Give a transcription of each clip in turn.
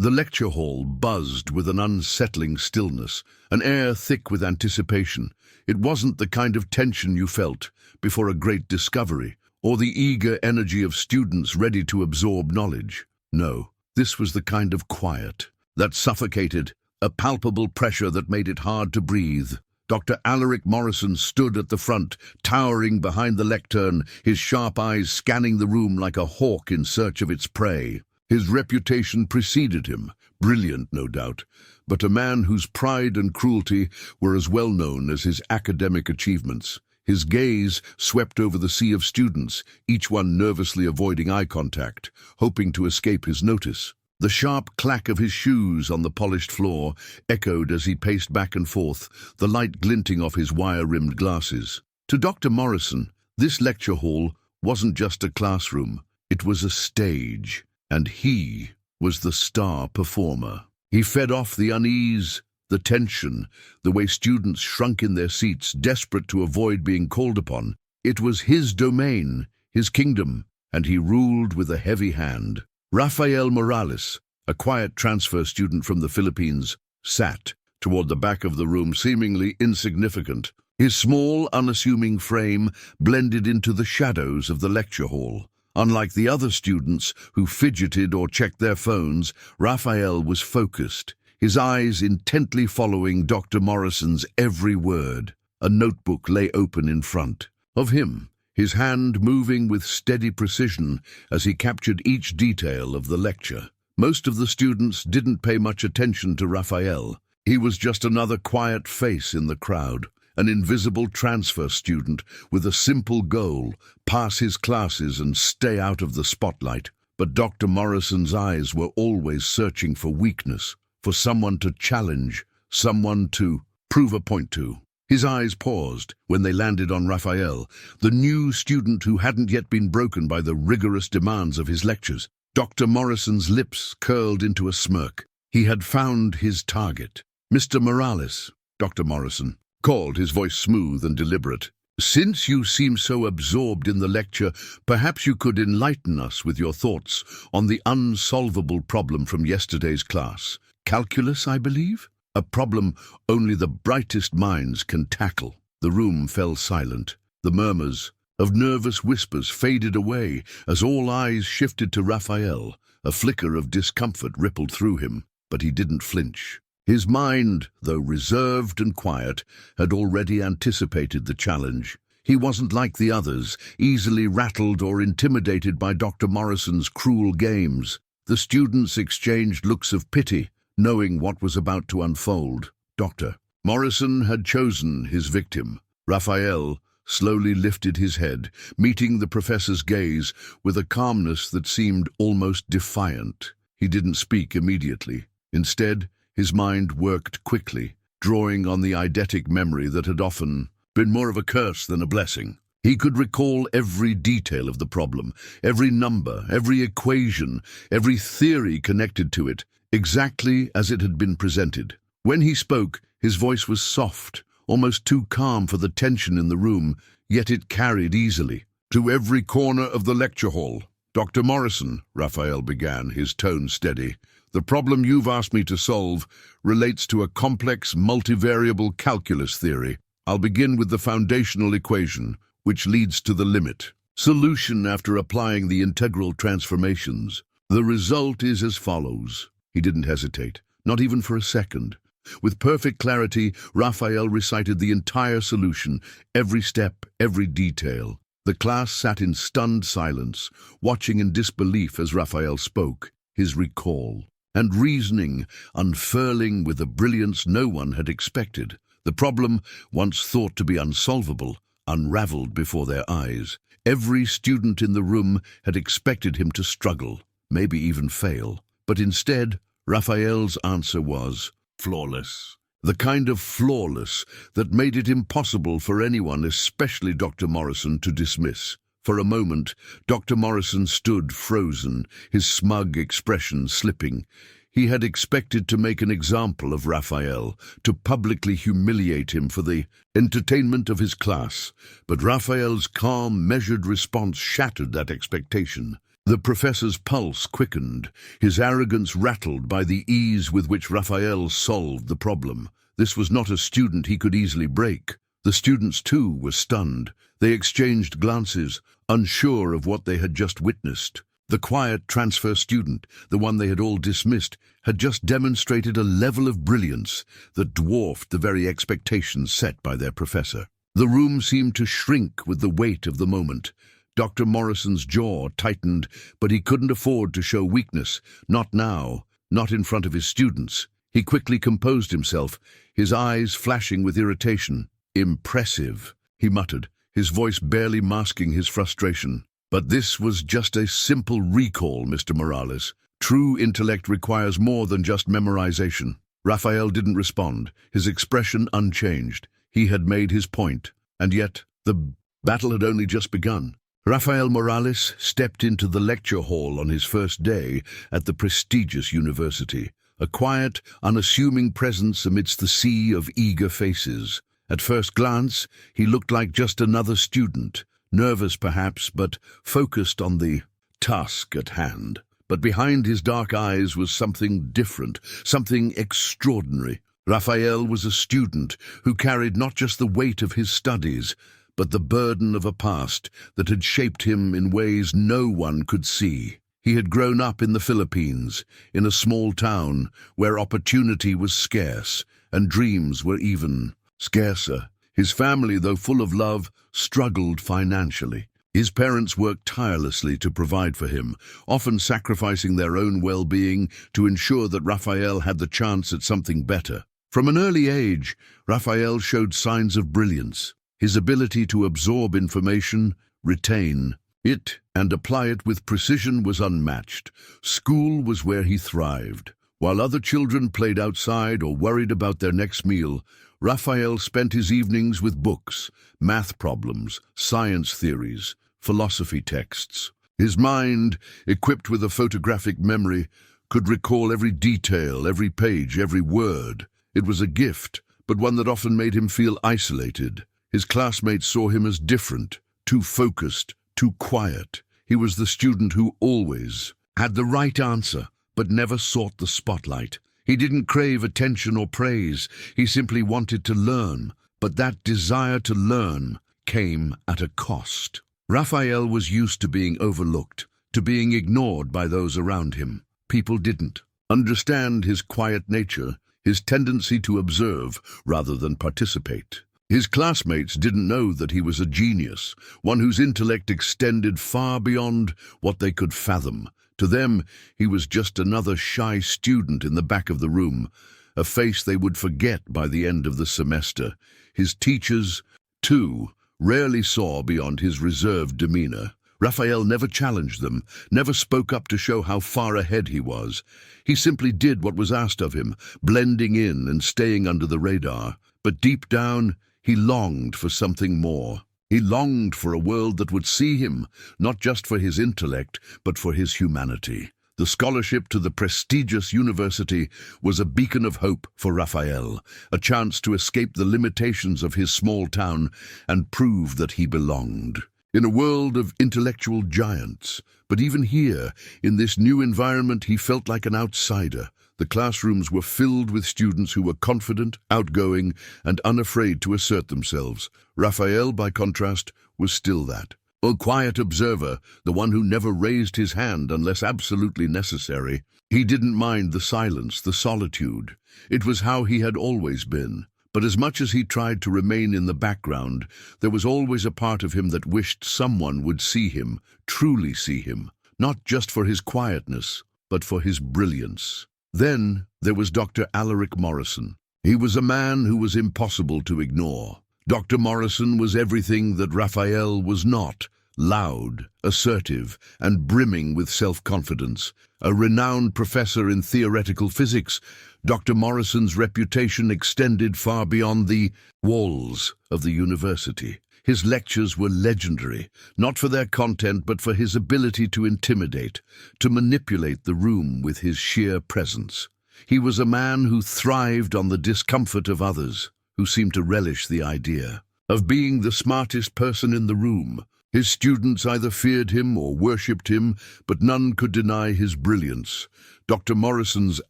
The lecture hall buzzed with an unsettling stillness, an air thick with anticipation. It wasn't the kind of tension you felt before a great discovery, or the eager energy of students ready to absorb knowledge. No, this was the kind of quiet that suffocated, a palpable pressure that made it hard to breathe. Dr. Alaric Morrison stood at the front, towering behind the lectern, his sharp eyes scanning the room like a hawk in search of its prey. His reputation preceded him, brilliant no doubt, but a man whose pride and cruelty were as well known as his academic achievements. His gaze swept over the sea of students, each one nervously avoiding eye contact, hoping to escape his notice. The sharp clack of his shoes on the polished floor echoed as he paced back and forth, the light glinting off his wire-rimmed glasses. To Dr. Morrison, this lecture hall wasn't just a classroom, it was a stage. And he was the star performer. He fed off the unease, the tension, the way students shrunk in their seats, desperate to avoid being called upon. It was his domain, his kingdom, and he ruled with a heavy hand. Rafael Morales, a quiet transfer student from the Philippines, sat toward the back of the room, seemingly insignificant. His small, unassuming frame blended into the shadows of the lecture hall. Unlike the other students who fidgeted or checked their phones, Rafael was focused, his eyes intently following Dr. Morrison's every word. A notebook lay open in front of him, his hand moving with steady precision as he captured each detail of the lecture. Most of the students didn't pay much attention to Rafael. He was just another quiet face in the crowd. An invisible transfer student with a simple goal, pass his classes and stay out of the spotlight. But Dr. Morrison's eyes were always searching for weakness, for someone to challenge, someone to prove a point to. His eyes paused when they landed on Rafael, the new student who hadn't yet been broken by the rigorous demands of his lectures. Dr. Morrison's lips curled into a smirk. He had found his target. "Mr. Morales," Dr. Morrison called, his voice smooth and deliberate. "Since you seem so absorbed in the lecture, perhaps you could enlighten us with your thoughts on the unsolvable problem from yesterday's class. Calculus, I believe? A problem only the brightest minds can tackle." The room fell silent. The murmurs of nervous whispers faded away as all eyes shifted to Raphael. A flicker of discomfort rippled through him, but he didn't flinch. His mind, though reserved and quiet, had already anticipated the challenge. He wasn't like the others, easily rattled or intimidated by Dr. Morrison's cruel games. The students exchanged looks of pity, knowing what was about to unfold. Dr. Morrison had chosen his victim. Raphael slowly lifted his head, meeting the professor's gaze with a calmness that seemed almost defiant. He didn't speak immediately. Instead, his mind worked quickly, drawing on the eidetic memory that had often been more of a curse than a blessing. He could recall every detail of the problem, every number, every equation, every theory connected to it, exactly as it had been presented. When he spoke, his voice was soft, almost too calm for the tension in the room, yet it carried easily. "To every corner of the lecture hall. Dr. Morrison," Raphael began, his tone steady, "the problem you've asked me to solve relates to a complex multivariable calculus theory. I'll begin with the foundational equation, which leads to the limit. Solution after applying the integral transformations. The result is as follows." He didn't hesitate, not even for a second. With perfect clarity, Raphael recited the entire solution, every step, every detail. The class sat in stunned silence, watching in disbelief as Raphael spoke, his recall and reasoning unfurling with a brilliance no one had expected. The problem, once thought to be unsolvable, unraveled before their eyes. Every student in the room had expected him to struggle, maybe even fail. But instead, Raphael's answer was flawless. The kind of flawless that made it impossible for anyone, especially Dr. Morrison, to dismiss. For a moment, Dr. Morrison stood frozen, his smug expression slipping. He had expected to make an example of Raphael, to publicly humiliate him for the entertainment of his class. But Raphael's calm, measured response shattered that expectation. The professor's pulse quickened, his arrogance rattled by the ease with which Raphael solved the problem. This was not a student he could easily break. The students, too, were stunned. They exchanged glances, unsure of what they had just witnessed. The quiet transfer student, the one they had all dismissed, had just demonstrated a level of brilliance that dwarfed the very expectations set by their professor. The room seemed to shrink with the weight of the moment. Dr. Morrison's jaw tightened, but he couldn't afford to show weakness. Not now, not in front of his students. He quickly composed himself, his eyes flashing with irritation. "Impressive," he muttered, his voice barely masking his frustration. "But this was just a simple recall, Mr. Morales. True intellect requires more than just memorization." Raphael didn't respond, his expression unchanged. He had made his point, and yet the battle had only just begun. Raphael Morales stepped into the lecture hall on his first day at the prestigious university, a quiet, unassuming presence amidst the sea of eager faces. At first glance, he looked like just another student, nervous perhaps, but focused on the task at hand. But behind his dark eyes was something different, something extraordinary. Raphael was a student who carried not just the weight of his studies, but the burden of a past that had shaped him in ways no one could see. He had grown up in the Philippines, in a small town where opportunity was scarce and dreams were even scarcer. His family, though full of love, struggled financially. His parents worked tirelessly to provide for him, often sacrificing their own well-being to ensure that Raphael had the chance at something better. From an early age, Raphael showed signs of brilliance. His ability to absorb information, retain it, and apply it with precision was unmatched. School was where he thrived. While other children played outside or worried about their next meal, Raphael spent his evenings with books, math problems, science theories, philosophy texts. His mind, equipped with a photographic memory, could recall every detail, every page, every word. It was a gift, but one that often made him feel isolated. His classmates saw him as different, too focused, too quiet. He was the student who always had the right answer, but never sought the spotlight. He didn't crave attention or praise. He simply wanted to learn, but that desire to learn came at a cost. Raphael was used to being overlooked, to being ignored by those around him. People didn't understand his quiet nature, his tendency to observe rather than participate. His classmates didn't know that he was a genius, one whose intellect extended far beyond what they could fathom. To them, he was just another shy student in the back of the room, a face they would forget by the end of the semester. His teachers, too, rarely saw beyond his reserved demeanor. Raphael never challenged them, never spoke up to show how far ahead he was. He simply did what was asked of him, blending in and staying under the radar. But deep down, he longed for something more. He longed for a world that would see him, not just for his intellect, but for his humanity. The scholarship to the prestigious university was a beacon of hope for Raphael, a chance to escape the limitations of his small town and prove that he belonged. In a world of intellectual giants, but even here, in this new environment, he felt like an outsider. The classrooms were filled with students who were confident, outgoing, and unafraid to assert themselves. Raphael, by contrast, was still that. A quiet observer, the one who never raised his hand unless absolutely necessary. He didn't mind the silence, the solitude. It was how he had always been. But as much as he tried to remain in the background, there was always a part of him that wished someone would see him, truly see him, not just for his quietness, but for his brilliance. Then there was Dr. Alaric Morrison. He was a man who was impossible to ignore. Dr. Morrison was everything that Raphael was not: loud, assertive, and brimming with self-confidence. A renowned professor in theoretical physics, Dr. Morrison's reputation extended far beyond the walls of the university. His lectures were legendary, not for their content but for his ability to intimidate, to manipulate the room with his sheer presence. He was a man who thrived on the discomfort of others, who seemed to relish the idea of being the smartest person in the room. His students either feared him or worshipped him, but none could deny his brilliance. Dr. Morrison's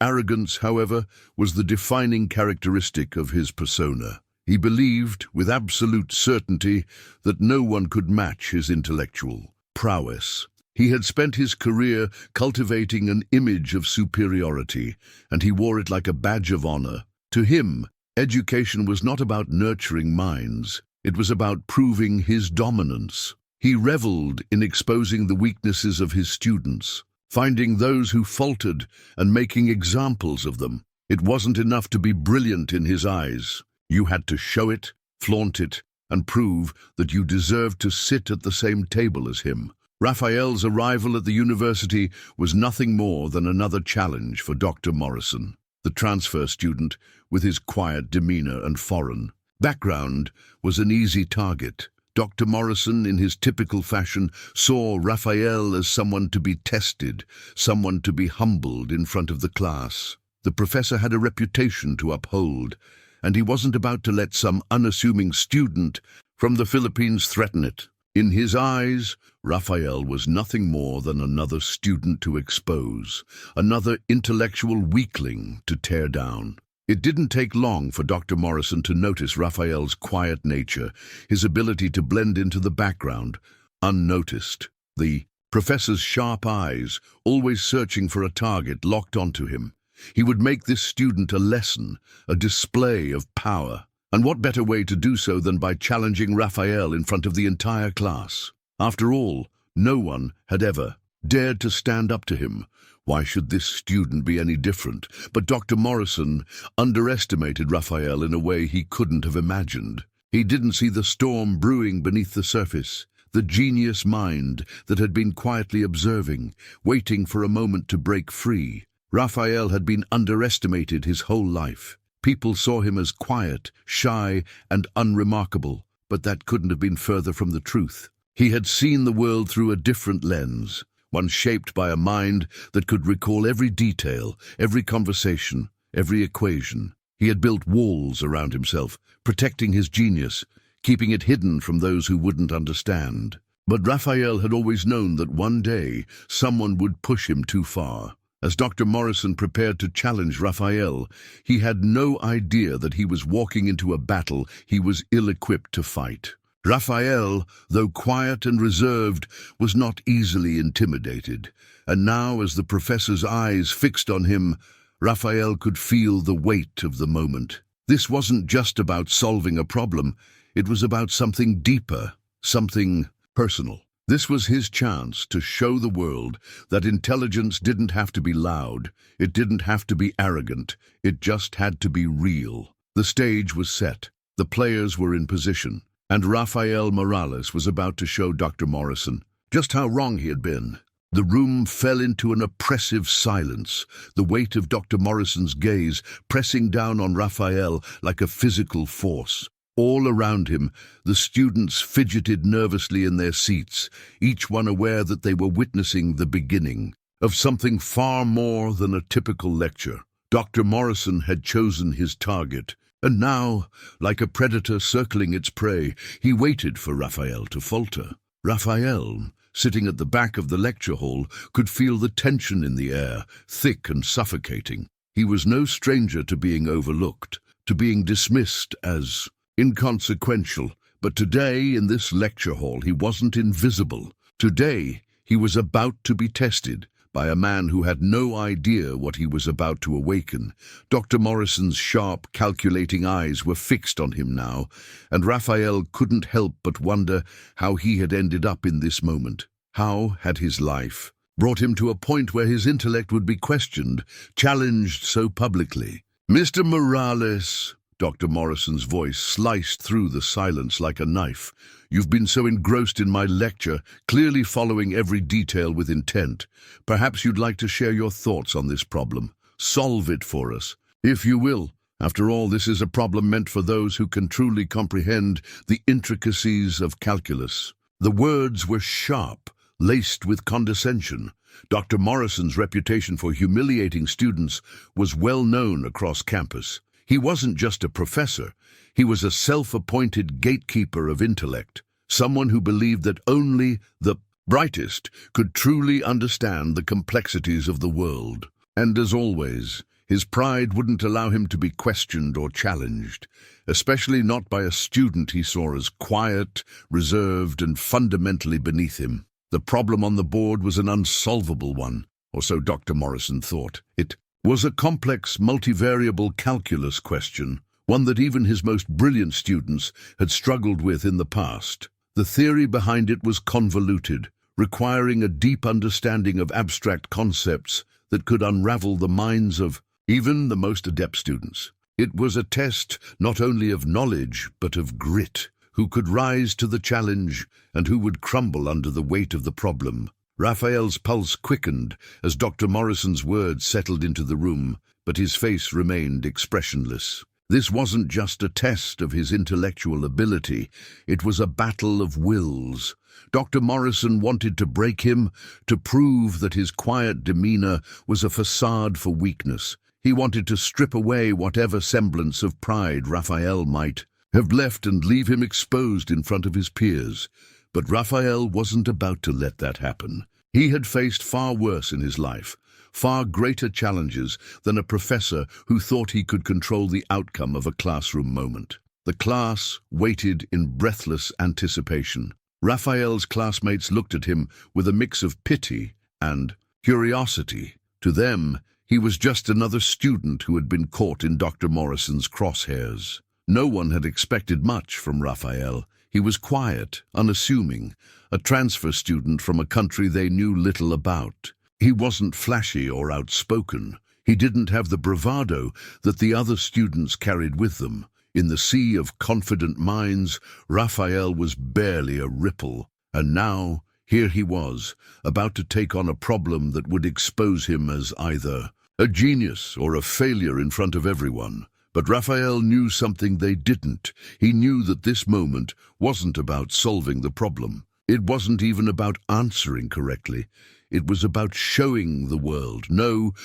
arrogance, however, was the defining characteristic of his persona. He believed, with absolute certainty, that no one could match his intellectual prowess. He had spent his career cultivating an image of superiority, and he wore it like a badge of honor. To him, education was not about nurturing minds. It was about proving his dominance. He reveled in exposing the weaknesses of his students, finding those who faltered and making examples of them. It wasn't enough to be brilliant in his eyes. You had to show it, flaunt it, and prove that you deserved to sit at the same table as him. Raphael's arrival at the university was nothing more than another challenge for Dr. Morrison. The transfer student, with his quiet demeanor and foreign background, was an easy target. Dr. Morrison, in his typical fashion, saw Raphael as someone to be tested, someone to be humbled in front of the class. The professor had a reputation to uphold, and he wasn't about to let some unassuming student from the Philippines threaten it. In his eyes, Raphael was nothing more than another student to expose, another intellectual weakling to tear down. It didn't take long for Dr. Morrison to notice Raphael's quiet nature, his ability to blend into the background, unnoticed. The professor's sharp eyes, always searching for a target, locked onto him. He would make this student a lesson, a display of power. And what better way to do so than by challenging Raphael in front of the entire class? After all, no one had ever dared to stand up to him. Why should this student be any different? But Dr. Morrison underestimated Raphael in a way he couldn't have imagined. He didn't see the storm brewing beneath the surface, the genius mind that had been quietly observing, waiting for a moment to break free. Raphael had been underestimated his whole life. People saw him as quiet, shy, and unremarkable, but that couldn't have been further from the truth. He had seen the world through a different lens, one shaped by a mind that could recall every detail, every conversation, every equation. He had built walls around himself, protecting his genius, keeping it hidden from those who wouldn't understand. But Raphael had always known that one day someone would push him too far. As Dr. Morrison prepared to challenge Raphael, he had no idea that he was walking into a battle he was ill-equipped to fight. Raphael, though quiet and reserved, was not easily intimidated, and now as the professor's eyes fixed on him, Raphael could feel the weight of the moment. This wasn't just about solving a problem, it was about something deeper, something personal. This was his chance to show the world that intelligence didn't have to be loud, it didn't have to be arrogant, it just had to be real. The stage was set, the players were in position, and Raphael Morales was about to show Dr. Morrison just how wrong he had been. The room fell into an oppressive silence, the weight of Dr. Morrison's gaze pressing down on Raphael like a physical force. All around him, the students fidgeted nervously in their seats, each one aware that they were witnessing the beginning of something far more than a typical lecture. Dr. Morrison had chosen his target, and now, like a predator circling its prey, he waited for Raphael to falter. Raphael, sitting at the back of the lecture hall, could feel the tension in the air, thick and suffocating. He was no stranger to being overlooked, to being dismissed as inconsequential, but today in this lecture hall he wasn't invisible. Today he was about to be tested by a man who had no idea what he was about to awaken. Dr. Morrison's sharp, calculating eyes were fixed on him now, and Raphael couldn't help but wonder how he had ended up in this moment. How had his life brought him to a point where his intellect would be questioned, challenged so publicly? "Mr. Morales," Dr. Morrison's voice sliced through the silence like a knife. "You've been so engrossed in my lecture, clearly following every detail with intent. Perhaps you'd like to share your thoughts on this problem. Solve it for us, if you will. After all, this is a problem meant for those who can truly comprehend the intricacies of calculus." The words were sharp, laced with condescension. Dr. Morrison's reputation for humiliating students was well known across campus. He wasn't just a professor, he was a self-appointed gatekeeper of intellect. someone who believed that only the brightest could truly understand the complexities of the world. And as always, his pride wouldn't allow him to be questioned or challenged, especially not by a student he saw as quiet, reserved, and fundamentally beneath him. The problem on the board was an unsolvable one, or so Dr. Morrison thought. It was a complex, multivariable calculus question, one that even his most brilliant students had struggled with in the past. The theory behind it was convoluted, requiring a deep understanding of abstract concepts that could unravel the minds of even the most adept students. It was a test not only of knowledge, but of grit, who could rise to the challenge and who would crumble under the weight of the problem. Raphael's pulse quickened as Dr. Morrison's words settled into the room, but his face remained expressionless. This wasn't just a test of his intellectual ability, it was a battle of wills. Dr. Morrison wanted to break him, to prove that his quiet demeanor was a facade for weakness. He wanted to strip away whatever semblance of pride Raphael might have left and leave him exposed in front of his peers. But Raphael wasn't about to let that happen. He had faced far worse in his life, far greater challenges than a professor who thought he could control the outcome of a classroom moment. The class waited in breathless anticipation. Raphael's classmates looked at him with a mix of pity and curiosity. To them, he was just another student who had been caught in Dr. Morrison's crosshairs. No one had expected much from Raphael. He was quiet, unassuming, a transfer student from a country they knew little about. He wasn't flashy or outspoken. He didn't have the bravado that the other students carried with them. In the sea of confident minds, Raphael was barely a ripple. And now, here he was, about to take on a problem that would expose him as either a genius or a failure in front of everyone. But Raphael knew something they didn't. He knew that this moment wasn't about solving the problem. It wasn't even about answering correctly. It was about showing the world,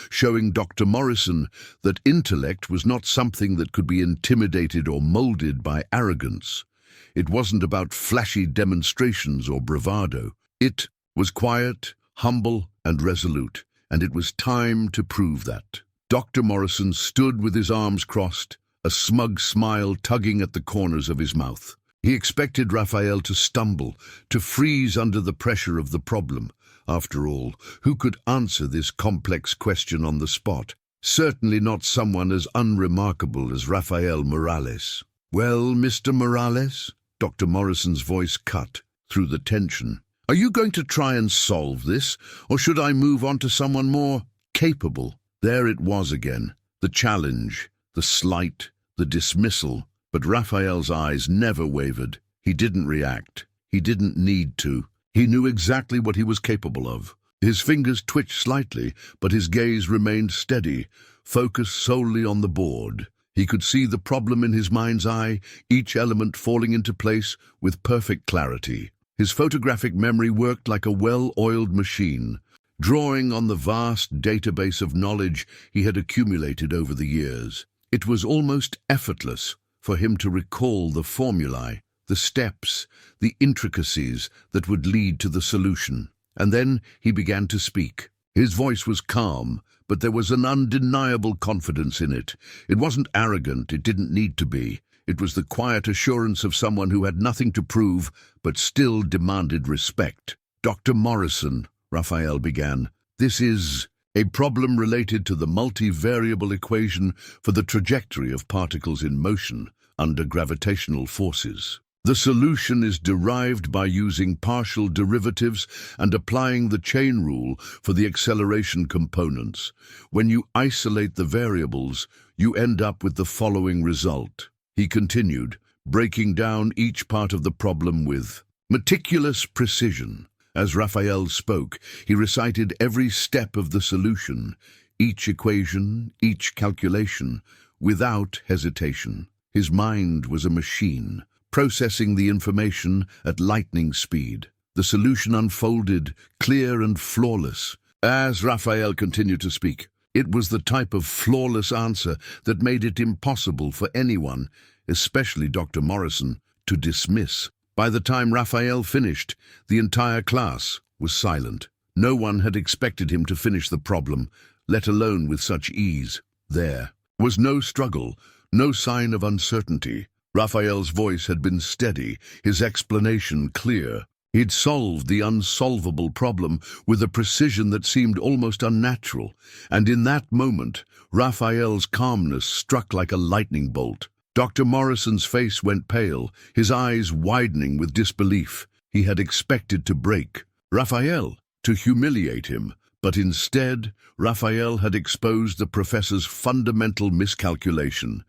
showing Dr. Morrison that intellect was not something that could be intimidated or molded by arrogance. It wasn't about flashy demonstrations or bravado. It was quiet, humble, and resolute, and it was time to prove that. Dr. Morrison stood with his arms crossed, a smug smile tugging at the corners of his mouth. He expected Raphael to stumble, to freeze under the pressure of the problem. After all, who could answer this complex question on the spot? Certainly not someone as unremarkable as Raphael Morales. "Well, Mr. Morales?" Dr. Morrison's voice cut through the tension. "Are you going to try and solve this, or should I move on to someone more capable?" There it was again, the challenge, the slight, the dismissal. But Raphael's eyes never wavered. He didn't react. He didn't need to. He knew exactly what he was capable of. His fingers twitched slightly, but his gaze remained steady, focused solely on the board. He could see the problem in his mind's eye, each element falling into place with perfect clarity. His photographic memory worked like a well-oiled machine, drawing on the vast database of knowledge he had accumulated over the years. It was almost effortless for him to recall the formulae, the steps, the intricacies that would lead to the solution. And then he began to speak. His voice was calm, but there was an undeniable confidence in it. It wasn't arrogant, it didn't need to be. It was the quiet assurance of someone who had nothing to prove, but still demanded respect. "Dr. Morrison," Raphael began, "this is a problem related to the multivariable equation for the trajectory of particles in motion under gravitational forces. The solution is derived by using partial derivatives and applying the chain rule for the acceleration components. When you isolate the variables, you end up with the following result." He continued, breaking down each part of the problem with meticulous precision. As Raphael spoke, he recited every step of the solution, each equation, each calculation, without hesitation. His mind was a machine, processing the information at lightning speed. The solution unfolded, clear and flawless. As Raphael continued to speak, it was the type of flawless answer that made it impossible for anyone, especially Dr. Morrison, to dismiss. By the time Raphael finished, the entire class was silent. No one had expected him to finish the problem, let alone with such ease. There was no struggle, no sign of uncertainty. Raphael's voice had been steady, his explanation clear. He'd solved the unsolvable problem with a precision that seemed almost unnatural, and in that moment, Raphael's calmness struck like a lightning bolt. Dr. Morrison's face went pale, his eyes widening with disbelief. He had expected to break Raphael, to humiliate him, but instead, Raphael had exposed the professor's fundamental miscalculation,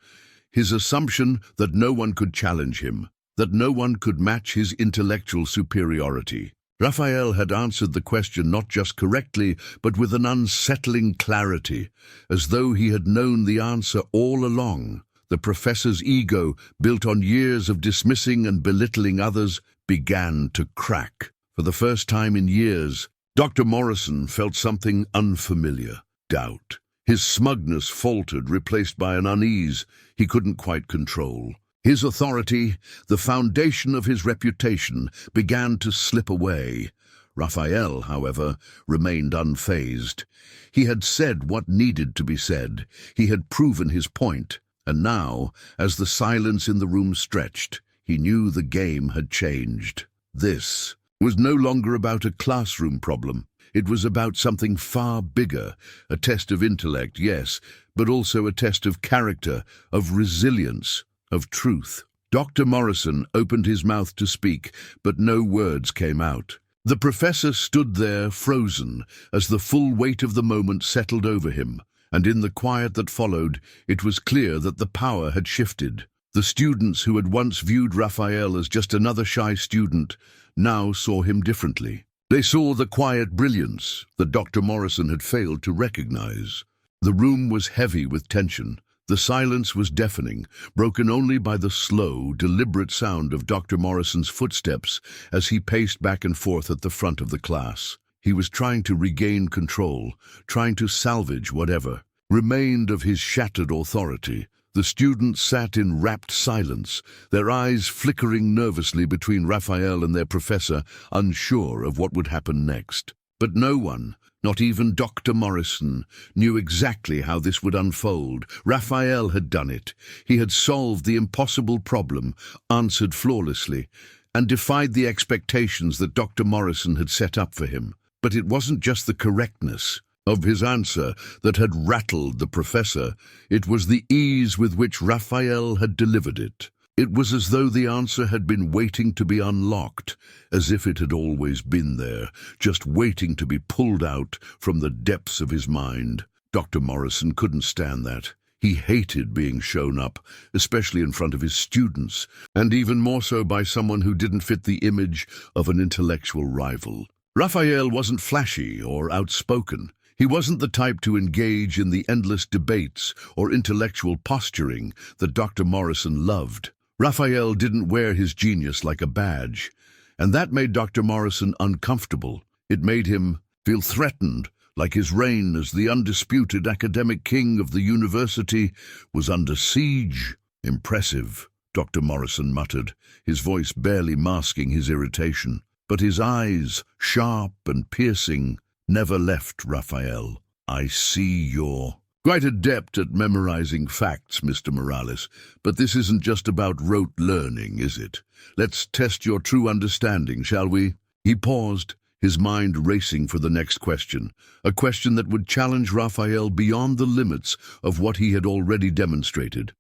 his assumption that no one could challenge him, that no one could match his intellectual superiority. Raphael had answered the question not just correctly, but with an unsettling clarity, as though he had known the answer all along. The professor's ego, built on years of dismissing and belittling others, began to crack. For the first time in years, Dr. Morrison felt something unfamiliar: doubt. His smugness faltered, replaced by an unease he couldn't quite control. His authority, the foundation of his reputation, began to slip away. Raphael, however, remained unfazed. He had said what needed to be said. He had proven his point. And now, as the silence in the room stretched, he knew the game had changed. This was no longer about a classroom problem. It was about something far bigger, a test of intellect, yes, but also a test of character, of resilience, of truth. Dr. Morrison opened his mouth to speak, but no words came out. The professor stood there, frozen, as the full weight of the moment settled over him, and in the quiet that followed, it was clear that the power had shifted. The students who had once viewed Raphael as just another shy student now saw him differently. They saw the quiet brilliance that Dr. Morrison had failed to recognize. The room was heavy with tension. The silence was deafening, broken only by the slow, deliberate sound of Dr. Morrison's footsteps as he paced back and forth at the front of the class. He was trying to regain control, trying to salvage whatever remained of his shattered authority. The students sat in rapt silence, their eyes flickering nervously between Raphael and their professor, unsure of what would happen next. But no one, not even Dr. Morrison, knew exactly how this would unfold. Raphael had done it. He had solved the impossible problem, answered flawlessly, and defied the expectations that Dr. Morrison had set up for him. But it wasn't just the correctness of his answer that had rattled the professor. It was the ease with which Raphael had delivered it. It was as though the answer had been waiting to be unlocked, as if it had always been there, just waiting to be pulled out from the depths of his mind. Dr. Morrison couldn't stand that. He hated being shown up, especially in front of his students, and even more so by someone who didn't fit the image of an intellectual rival. Raphael wasn't flashy or outspoken. He wasn't the type to engage in the endless debates or intellectual posturing that Dr. Morrison loved. Raphael didn't wear his genius like a badge, and that made Dr. Morrison uncomfortable. It made him feel threatened, like his reign as the undisputed academic king of the university was under siege. "Impressive," Dr. Morrison muttered, his voice barely masking his irritation. But his eyes, sharp and piercing, never left Raphael. "I see you're quite adept at memorizing facts, Mr. Morales, but this isn't just about rote learning, is it? Let's test your true understanding, shall we?" He paused, his mind racing for the next question, a question that would challenge Raphael beyond the limits of what he had already demonstrated.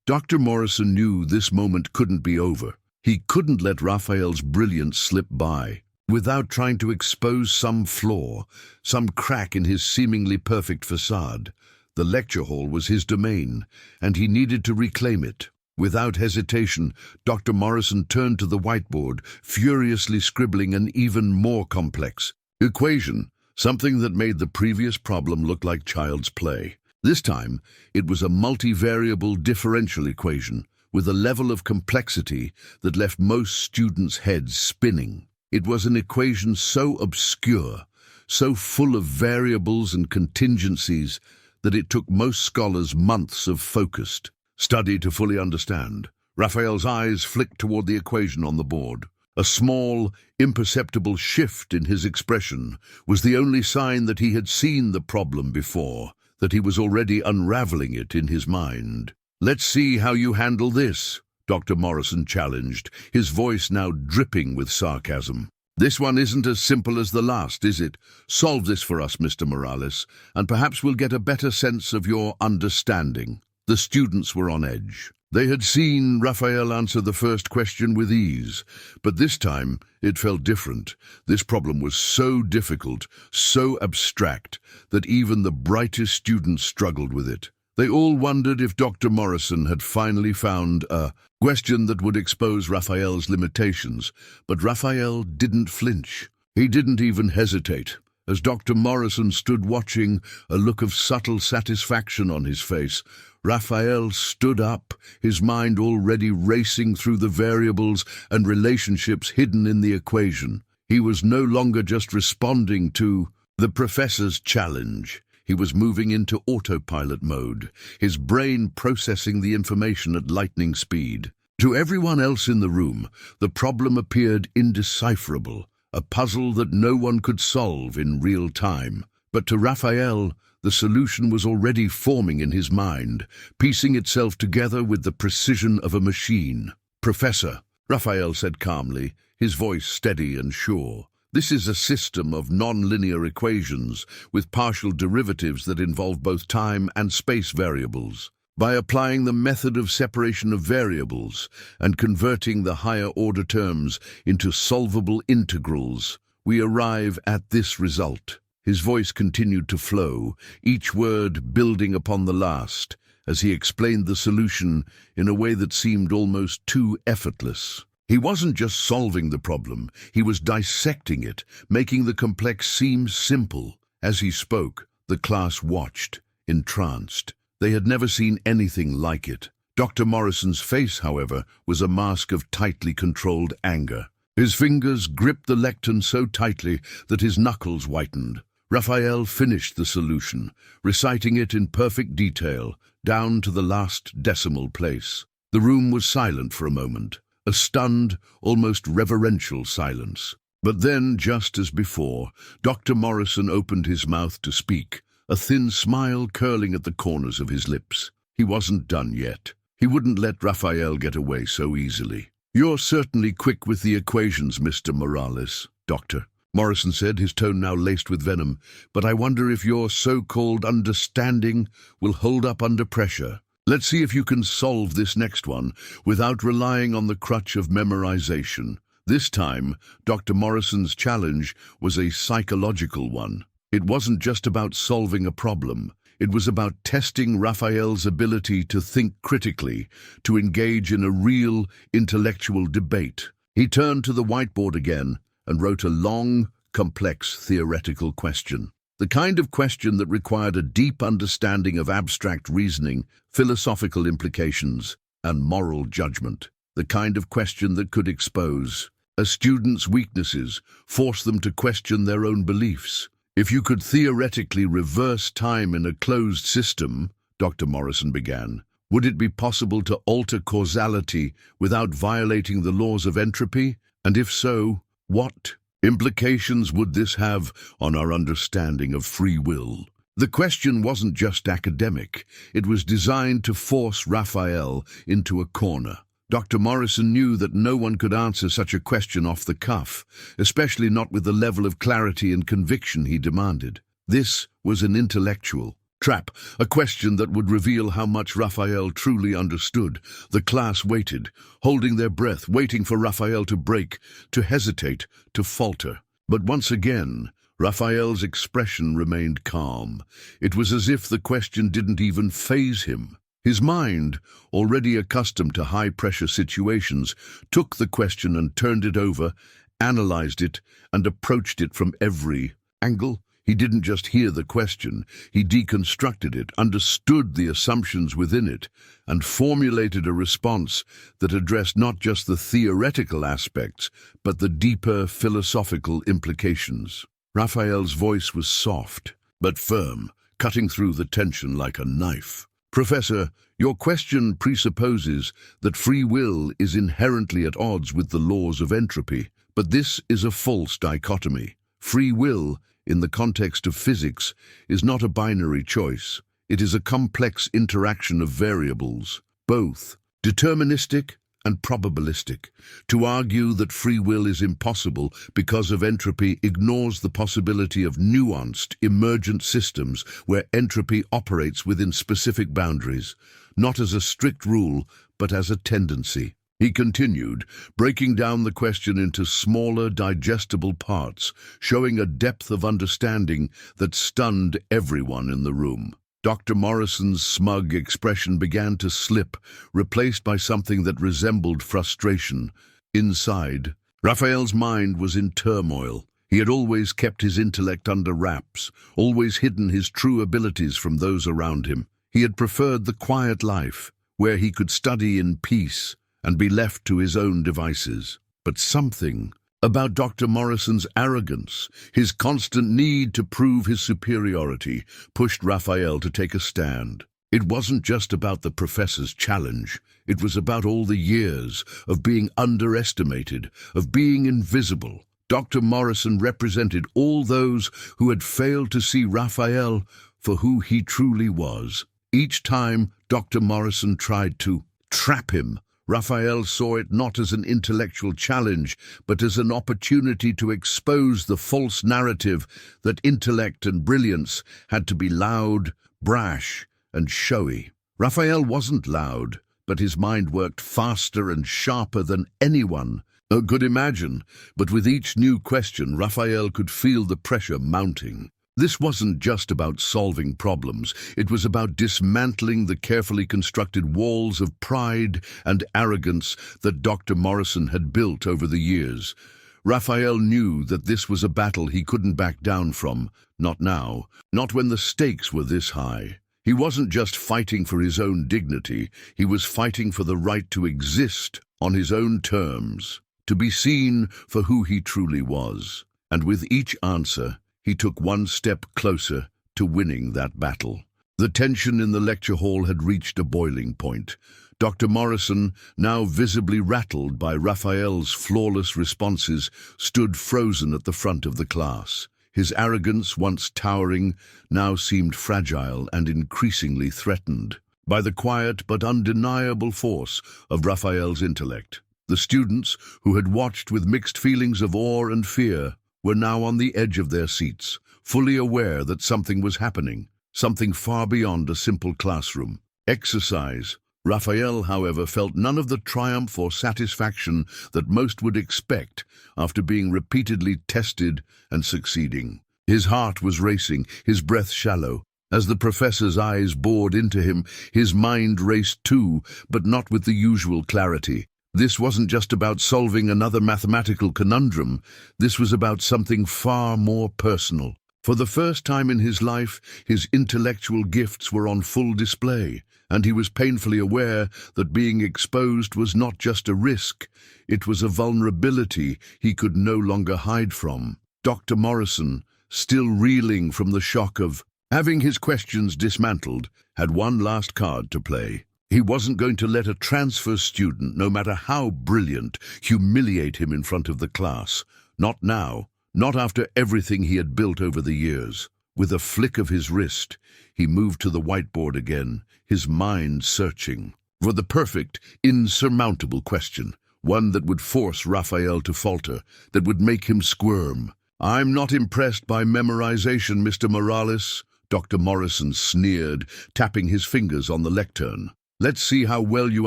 Dr. Morrison knew this moment couldn't be over. He couldn't let Raphael's brilliance slip by without trying to expose some flaw, some crack in his seemingly perfect facade. The lecture hall was his domain, and he needed to reclaim it. Without hesitation, Dr. Morrison turned to the whiteboard, furiously scribbling an even more complex equation, something that made the previous problem look like child's play. This time, it was a multivariable differential equation with a level of complexity that left most students' heads spinning. It was an equation so obscure, so full of variables and contingencies, that it took most scholars months of focused study to fully understand. Raphael's eyes flicked toward the equation on the board. A small, imperceptible shift in his expression was the only sign that he had seen the problem before, that he was already unraveling it in his mind. "Let's see how you handle this," Dr. Morrison challenged, his voice now dripping with sarcasm. "This one isn't as simple as the last, is it? Solve this for us, Mr. Morales, and perhaps we'll get a better sense of your understanding." The students were on edge. They had seen Raphael answer the first question with ease, but this time it felt different. This problem was so difficult, so abstract, that even the brightest students struggled with it. They all wondered if Dr. Morrison had finally found a question that would expose Raphael's limitations, but Raphael didn't flinch. He didn't even hesitate. As Dr. Morrison stood watching, a look of subtle satisfaction on his face, Raphael stood up, his mind already racing through the variables and relationships hidden in the equation. He was no longer just responding to the professor's challenge. He was moving into autopilot mode, his brain processing the information at lightning speed. To everyone else in the room, the problem appeared indecipherable, a puzzle that no one could solve in real time. But to Raphael, the solution was already forming in his mind, piecing itself together with the precision of a machine. "Professor," Raphael said calmly, his voice steady and sure, "this is a system of non-linear equations with partial derivatives that involve both time and space variables. By applying the method of separation of variables and converting the higher-order terms into solvable integrals, we arrive at this result." His voice continued to flow, each word building upon the last, as he explained the solution in a way that seemed almost too effortless. He wasn't just solving the problem, he was dissecting it, making the complex seem simple. As he spoke, the class watched, entranced. They had never seen anything like it. Dr. Morrison's face, however, was a mask of tightly controlled anger. His fingers gripped the lectern so tightly that his knuckles whitened. Raphael finished the solution, reciting it in perfect detail, down to the last decimal place. The room was silent for a moment, a stunned, almost reverential silence. But then, just as before, Dr. Morrison opened his mouth to speak, a thin smile curling at the corners of his lips. He wasn't done yet. He wouldn't let Raphael get away so easily. "You're certainly quick with the equations, Mr. Morales, Doctor," Morrison said, his tone now laced with venom, "but I wonder if your so-called understanding will hold up under pressure. Let's see if you can solve this next one without relying on the crutch of memorization." This time, Dr. Morrison's challenge was a psychological one. It wasn't just about solving a problem. It was about testing Raphael's ability to think critically, to engage in a real intellectual debate. He turned to the whiteboard again and wrote a long, complex theoretical question. The kind of question that required a deep understanding of abstract reasoning, philosophical implications, and moral judgment. The kind of question that could expose a student's weaknesses, force them to question their own beliefs. If you could theoretically reverse time in a closed system, Dr. Morrison began, would it be possible to alter causality without violating the laws of entropy? And if so, what implications would this have on our understanding of free will? The question wasn't just academic. It was designed to force Raphael into a corner. Dr. Morrison knew that no one could answer such a question off the cuff, especially not with the level of clarity and conviction he demanded. This was an intellectual trap, a question that would reveal how much Raphael truly understood. The class waited, holding their breath, waiting for Raphael to break, to hesitate, to falter. But once again, Raphael's expression remained calm. It was as if the question didn't even faze him. His mind, already accustomed to high-pressure situations, took the question and turned it over, analyzed it, and approached it from every angle. He didn't just hear the question, he deconstructed it, understood the assumptions within it, and formulated a response that addressed not just the theoretical aspects, but the deeper philosophical implications. Raphael's voice was soft, but firm, cutting through the tension like a knife. Professor, your question presupposes that free will is inherently at odds with the laws of entropy, but this is a false dichotomy. Free will, in the context of physics, is not a binary choice. It is a complex interaction of variables, both deterministic and probabilistic. To argue that free will is impossible because of entropy ignores the possibility of nuanced, emergent systems where entropy operates within specific boundaries, not as a strict rule, but as a tendency. He continued, breaking down the question into smaller, digestible parts, showing a depth of understanding that stunned everyone in the room. Dr. Morrison's smug expression began to slip, replaced by something that resembled frustration. Inside, Raphael's mind was in turmoil. He had always kept his intellect under wraps, always hidden his true abilities from those around him. He had preferred the quiet life, where he could study in peace and be left to his own devices. But something about Dr. Morrison's arrogance, his constant need to prove his superiority, pushed Raphael to take a stand. It wasn't just about the professor's challenge. It was about all the years of being underestimated, of being invisible. Dr. Morrison represented all those who had failed to see Raphael for who he truly was. Each time Dr. Morrison tried to trap him, Raphael saw it not as an intellectual challenge, but as an opportunity to expose the false narrative that intellect and brilliance had to be loud, brash, and showy. Raphael wasn't loud, but his mind worked faster and sharper than anyone could imagine. But with each new question, Raphael could feel the pressure mounting. This wasn't just about solving problems. It was about dismantling the carefully constructed walls of pride and arrogance that Dr. Morrison had built over the years. Raphael knew that this was a battle he couldn't back down from. Not now, not when the stakes were this high. He wasn't just fighting for his own dignity, he was fighting for the right to exist on his own terms, to be seen for who he truly was. And with each answer, he took one step closer to winning that battle. The tension in the lecture hall had reached a boiling point. Dr. Morrison, now visibly rattled by Raphael's flawless responses, stood frozen at the front of the class. His arrogance, once towering, now seemed fragile and increasingly threatened by the quiet but undeniable force of Raphael's intellect. The students, who had watched with mixed feelings of awe and fear, were now on the edge of their seats, fully aware that something was happening, something far beyond a simple classroom exercise. Raphael, however, felt none of the triumph or satisfaction that most would expect after being repeatedly tested and succeeding. His heart was racing, his breath shallow. As the professor's eyes bored into him, his mind raced too, but not with the usual clarity. This wasn't just about solving another mathematical conundrum. This was about something far more personal. For the first time in his life, his intellectual gifts were on full display, and he was painfully aware that being exposed was not just a risk, it was a vulnerability he could no longer hide from. Dr. Morrison, still reeling from the shock of having his questions dismantled, had one last card to play. He wasn't going to let a transfer student, no matter how brilliant, humiliate him in front of the class. Not now, not after everything he had built over the years. With a flick of his wrist, he moved to the whiteboard again, his mind searching for the perfect, insurmountable question, one that would force Raphael to falter, that would make him squirm. "I'm not impressed by memorization, Mr. Morales," Dr. Morrison sneered, tapping his fingers on the lectern. "Let's see how well you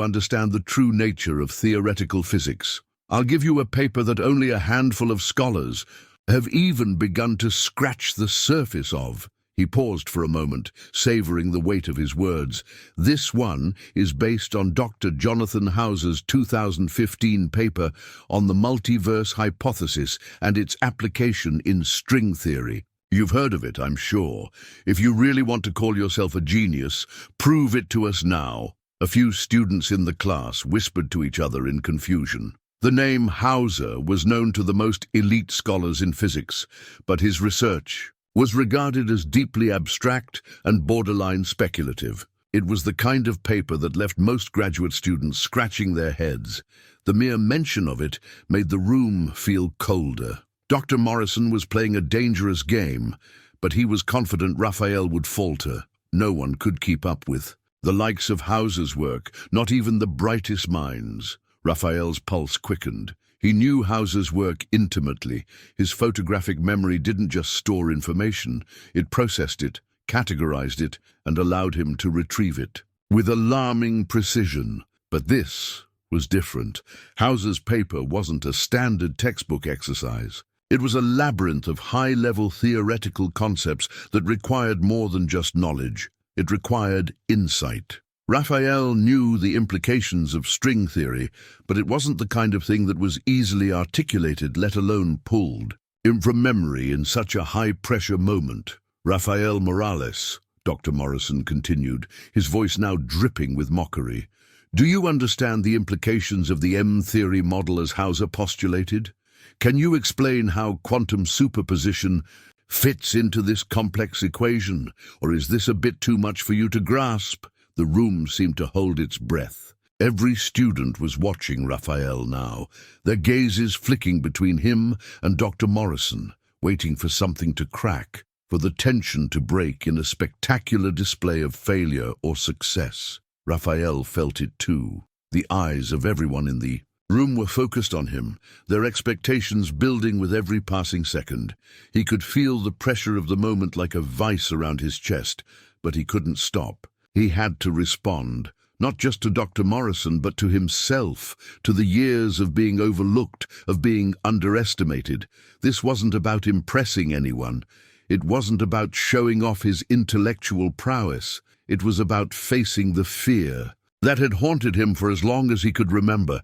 understand the true nature of theoretical physics. I'll give you a paper that only a handful of scholars have even begun to scratch the surface of." He paused for a moment, savoring the weight of his words. "This one is based on Dr. Jonathan Hauser's 2015 paper on the multiverse hypothesis and its application in string theory. You've heard of it, I'm sure. If you really want to call yourself a genius, prove it to us now." A few students in the class whispered to each other in confusion. The name Hauser was known to the most elite scholars in physics, but his research was regarded as deeply abstract and borderline speculative. It was the kind of paper that left most graduate students scratching their heads. The mere mention of it made the room feel colder. Dr. Morrison was playing a dangerous game, but he was confident Raphael would falter. No one could keep up with the likes of Hauser's work, not even the brightest minds. Raphael's pulse quickened. He knew Hauser's work intimately. His photographic memory didn't just store information, it processed it, categorized it, and allowed him to retrieve it with alarming precision. But this was different. Hauser's paper wasn't a standard textbook exercise. It was a labyrinth of high-level theoretical concepts that required more than just knowledge. It required insight. Raphael knew the implications of string theory, but it wasn't the kind of thing that was easily articulated, let alone pulled from memory in such a high-pressure moment. Raphael Morales, Dr. Morrison continued, his voice now dripping with mockery. Do you understand the implications of the M-theory model as Hauser postulated? Can you explain how quantum superposition fits into this complex equation, or is this a bit too much for you to grasp? The room seemed to hold its breath. Every student was watching Raphael now, their gazes flicking between him and Dr. Morrison, waiting for something to crack, for the tension to break in a spectacular display of failure or success. Raphael felt it too. The eyes of everyone in the room were focused on him, their expectations building with every passing second. He could feel the pressure of the moment like a vice around his chest, but he couldn't stop. He had to respond, not just to Dr. Morrison, but to himself, to the years of being overlooked, of being underestimated. This wasn't about impressing anyone. It wasn't about showing off his intellectual prowess. It was about facing the fear that had haunted him for as long as he could remember.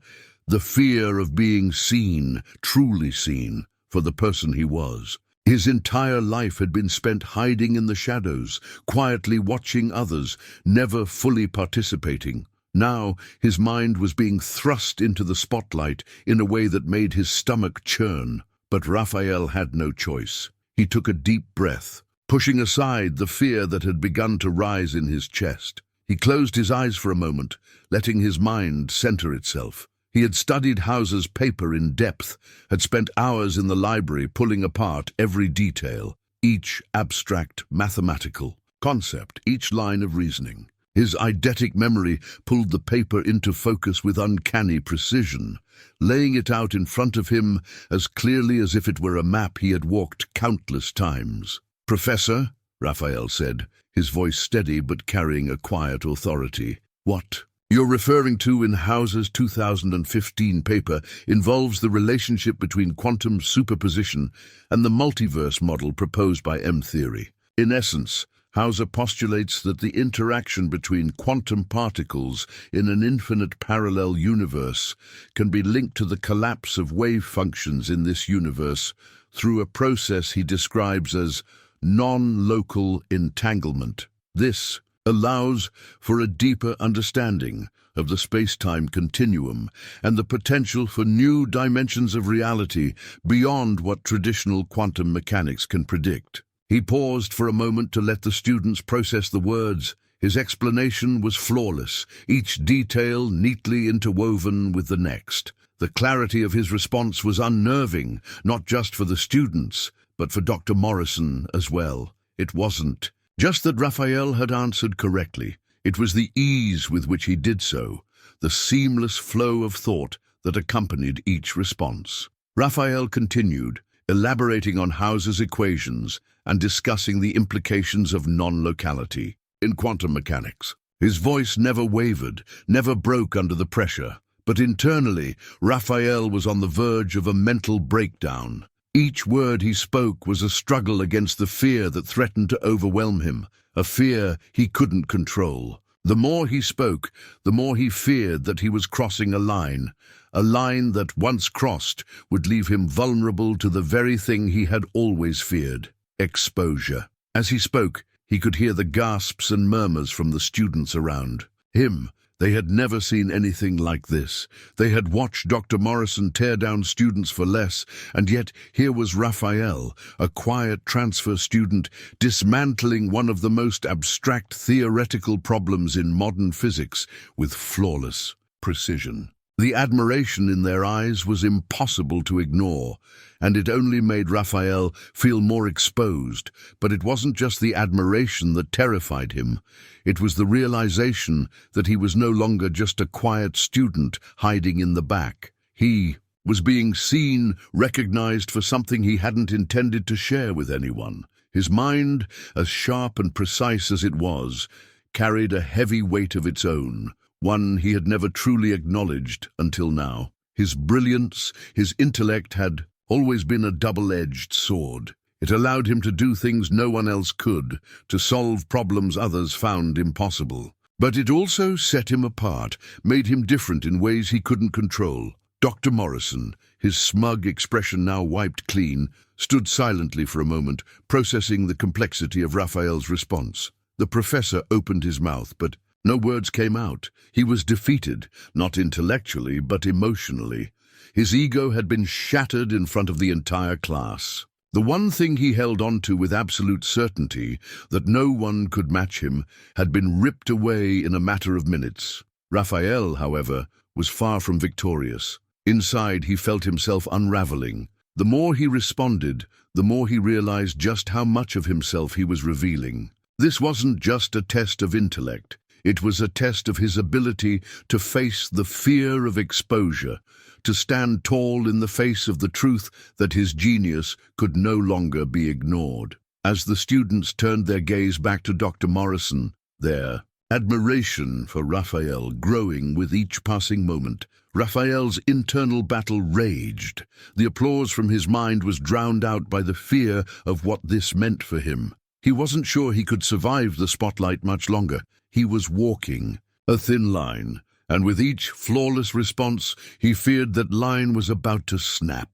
The fear of being seen, truly seen, for the person he was. His entire life had been spent hiding in the shadows, quietly watching others, never fully participating. Now his mind was being thrust into the spotlight in a way that made his stomach churn. But Raphael had no choice. He took a deep breath, pushing aside the fear that had begun to rise in his chest. He closed his eyes for a moment, letting his mind center itself. He had studied Hauser's paper in depth, had spent hours in the library pulling apart every detail, each abstract mathematical concept, each line of reasoning. His eidetic memory pulled the paper into focus with uncanny precision, laying it out in front of him as clearly as if it were a map he had walked countless times. "Professor," Raphael said, his voice steady but carrying a quiet authority, "what you're referring to in Hauser's 2015 paper involves the relationship between quantum superposition and the multiverse model proposed by M-theory. In essence, Hauser postulates that the interaction between quantum particles in an infinite parallel universe can be linked to the collapse of wave functions in this universe through a process he describes as non-local entanglement. This allows for a deeper understanding of the space-time continuum and the potential for new dimensions of reality beyond what traditional quantum mechanics can predict." He paused for a moment to let the students process the words. His explanation was flawless, each detail neatly interwoven with the next. The clarity of his response was unnerving, not just for the students, but for Dr. Morrison as well. It wasn't just that Raphael had answered correctly. It was the ease with which he did so, the seamless flow of thought that accompanied each response. Raphael continued, elaborating on Hauser's equations and discussing the implications of non-locality in quantum mechanics. His voice never wavered, never broke under the pressure, but internally, Raphael was on the verge of a mental breakdown. Each word he spoke was a struggle against the fear that threatened to overwhelm him, a fear he couldn't control. The more he spoke, the more he feared that he was crossing a line that, once crossed, would leave him vulnerable to the very thing he had always feared: exposure. As he spoke, he could hear the gasps and murmurs from the students around him, They had never seen anything like this. They had watched Dr. Morrison tear down students for less, and yet here was Raphael, a quiet transfer student, dismantling one of the most abstract theoretical problems in modern physics with flawless precision. The admiration in their eyes was impossible to ignore, and it only made Raphael feel more exposed. But it wasn't just the admiration that terrified him. It was the realization that he was no longer just a quiet student hiding in the back. He was being seen, recognized for something he hadn't intended to share with anyone. His mind, as sharp and precise as it was, carried a heavy weight of its own, one he had never truly acknowledged until now. His brilliance, his intellect had always been a double-edged sword. It allowed him to do things no one else could, to solve problems others found impossible. But it also set him apart, made him different in ways he couldn't control. Dr. Morrison, his smug expression now wiped clean, stood silently for a moment, processing the complexity of Raphael's response. The professor opened his mouth, but no words came out. He was defeated, not intellectually, but emotionally. His ego had been shattered in front of the entire class. The one thing he held on to with absolute certainty, that no one could match him, had been ripped away in a matter of minutes. Raphael, however, was far from victorious. Inside, he felt himself unraveling. The more he responded, the more he realized just how much of himself he was revealing. This wasn't just a test of intellect. It was a test of his ability to face the fear of exposure, to stand tall in the face of the truth that his genius could no longer be ignored. As the students turned their gaze back to Dr. Morrison, their admiration for Raphael growing with each passing moment, Raphael's internal battle raged. The applause from his mind was drowned out by the fear of what this meant for him. He wasn't sure he could survive the spotlight much longer. He was walking a thin line, and with each flawless response, he feared that line was about to snap.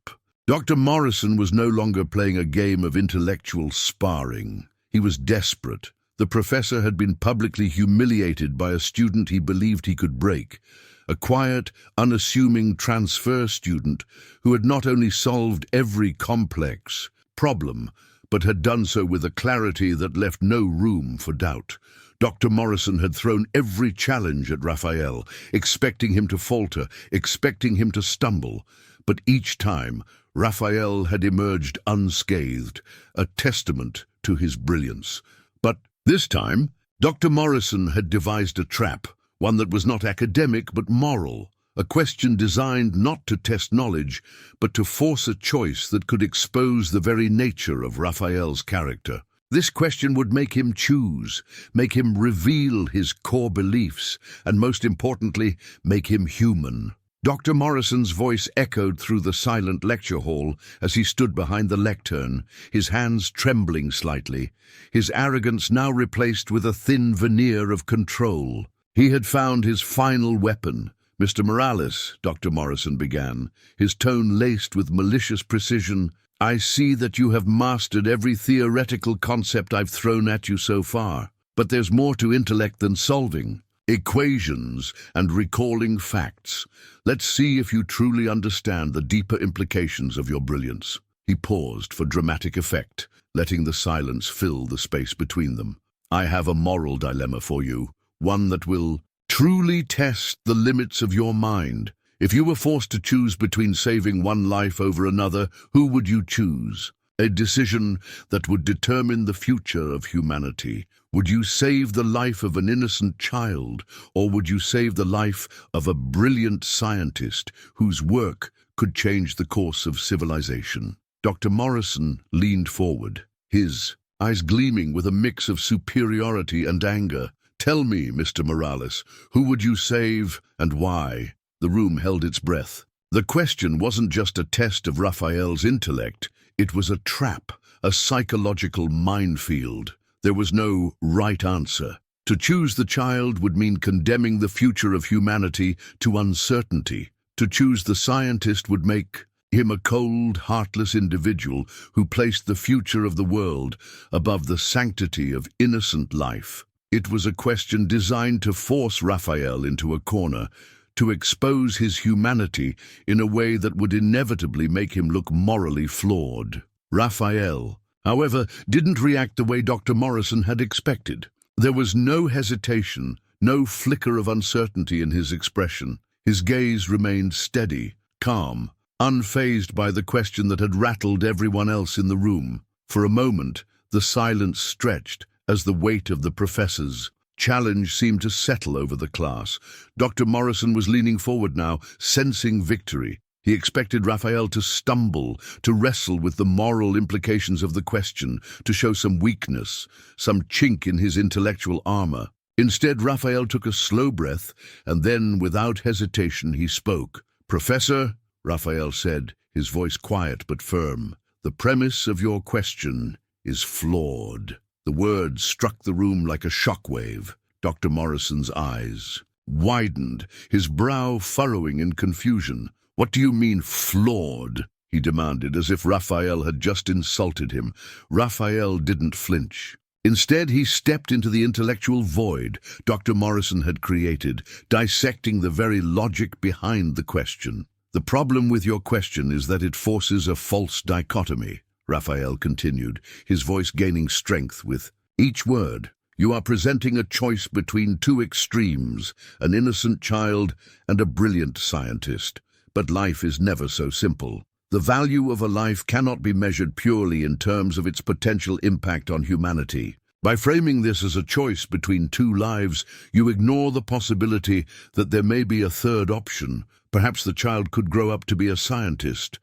Dr. Morrison was no longer playing a game of intellectual sparring. He was desperate. The professor had been publicly humiliated by a student he believed he could break, a quiet, unassuming transfer student who had not only solved every complex problem, but had done so with a clarity that left no room for doubt. Dr. Morrison had thrown every challenge at Raphael, expecting him to falter, expecting him to stumble. But each time, Raphael had emerged unscathed, a testament to his brilliance. But this time, Dr. Morrison had devised a trap, one that was not academic but moral, a question designed not to test knowledge, but to force a choice that could expose the very nature of Raphael's character. This question would make him choose, make him reveal his core beliefs, and most importantly, make him human. Dr. Morrison's voice echoed through the silent lecture hall as he stood behind the lectern, his hands trembling slightly, his arrogance now replaced with a thin veneer of control. He had found his final weapon. "Mr. Morales," Dr. Morrison began, his tone laced with malicious precision, "I see that you have mastered every theoretical concept I've thrown at you so far. But there's more to intellect than solving equations and recalling facts. Let's see if you truly understand the deeper implications of your brilliance." He paused for dramatic effect, letting the silence fill the space between them. "I have a moral dilemma for you, one that will truly test the limits of your mind. If you were forced to choose between saving one life over another, who would you choose? A decision that would determine the future of humanity. Would you save the life of an innocent child, or would you save the life of a brilliant scientist whose work could change the course of civilization?" Dr. Morrison leaned forward, his eyes gleaming with a mix of superiority and anger. "Tell me, Mr. Morales, who would you save and why?" The room held its breath. The question wasn't just a test of Raphael's intellect. It was a trap, a psychological minefield. There was no right answer. To choose the child would mean condemning the future of humanity to uncertainty. To choose the scientist would make him a cold, heartless individual who placed the future of the world above the sanctity of innocent life. It was a question designed to force Raphael into a corner, to expose his humanity in a way that would inevitably make him look morally flawed. Raphael, however, didn't react the way Dr. Morrison had expected. There was no hesitation, no flicker of uncertainty in his expression. His gaze remained steady, calm, unfazed by the question that had rattled everyone else in the room. For a moment, the silence stretched as the weight of the professor's challenge seemed to settle over the class. Dr. Morrison was leaning forward now, sensing victory. He expected Raphael to stumble, to wrestle with the moral implications of the question, to show some weakness, some chink in his intellectual armor. Instead, Raphael took a slow breath, and then, without hesitation, he spoke. "Professor," Raphael said, his voice quiet but firm, "the premise of your question is flawed." The words struck the room like a shockwave. Dr. Morrison's eyes widened, his brow furrowing in confusion. "What do you mean, flawed?" he demanded, as if Raphael had just insulted him. Raphael didn't flinch. Instead, he stepped into the intellectual void Dr. Morrison had created, dissecting the very logic behind the question. "The problem with your question is that it forces a false dichotomy," Raphael continued, his voice gaining strength with each word. "You are presenting a choice between two extremes, an innocent child and a brilliant scientist. But life is never so simple. The value of a life cannot be measured purely in terms of its potential impact on humanity. By framing this as a choice between two lives, you ignore the possibility that there may be a third option. Perhaps the child could grow up to be a scientist.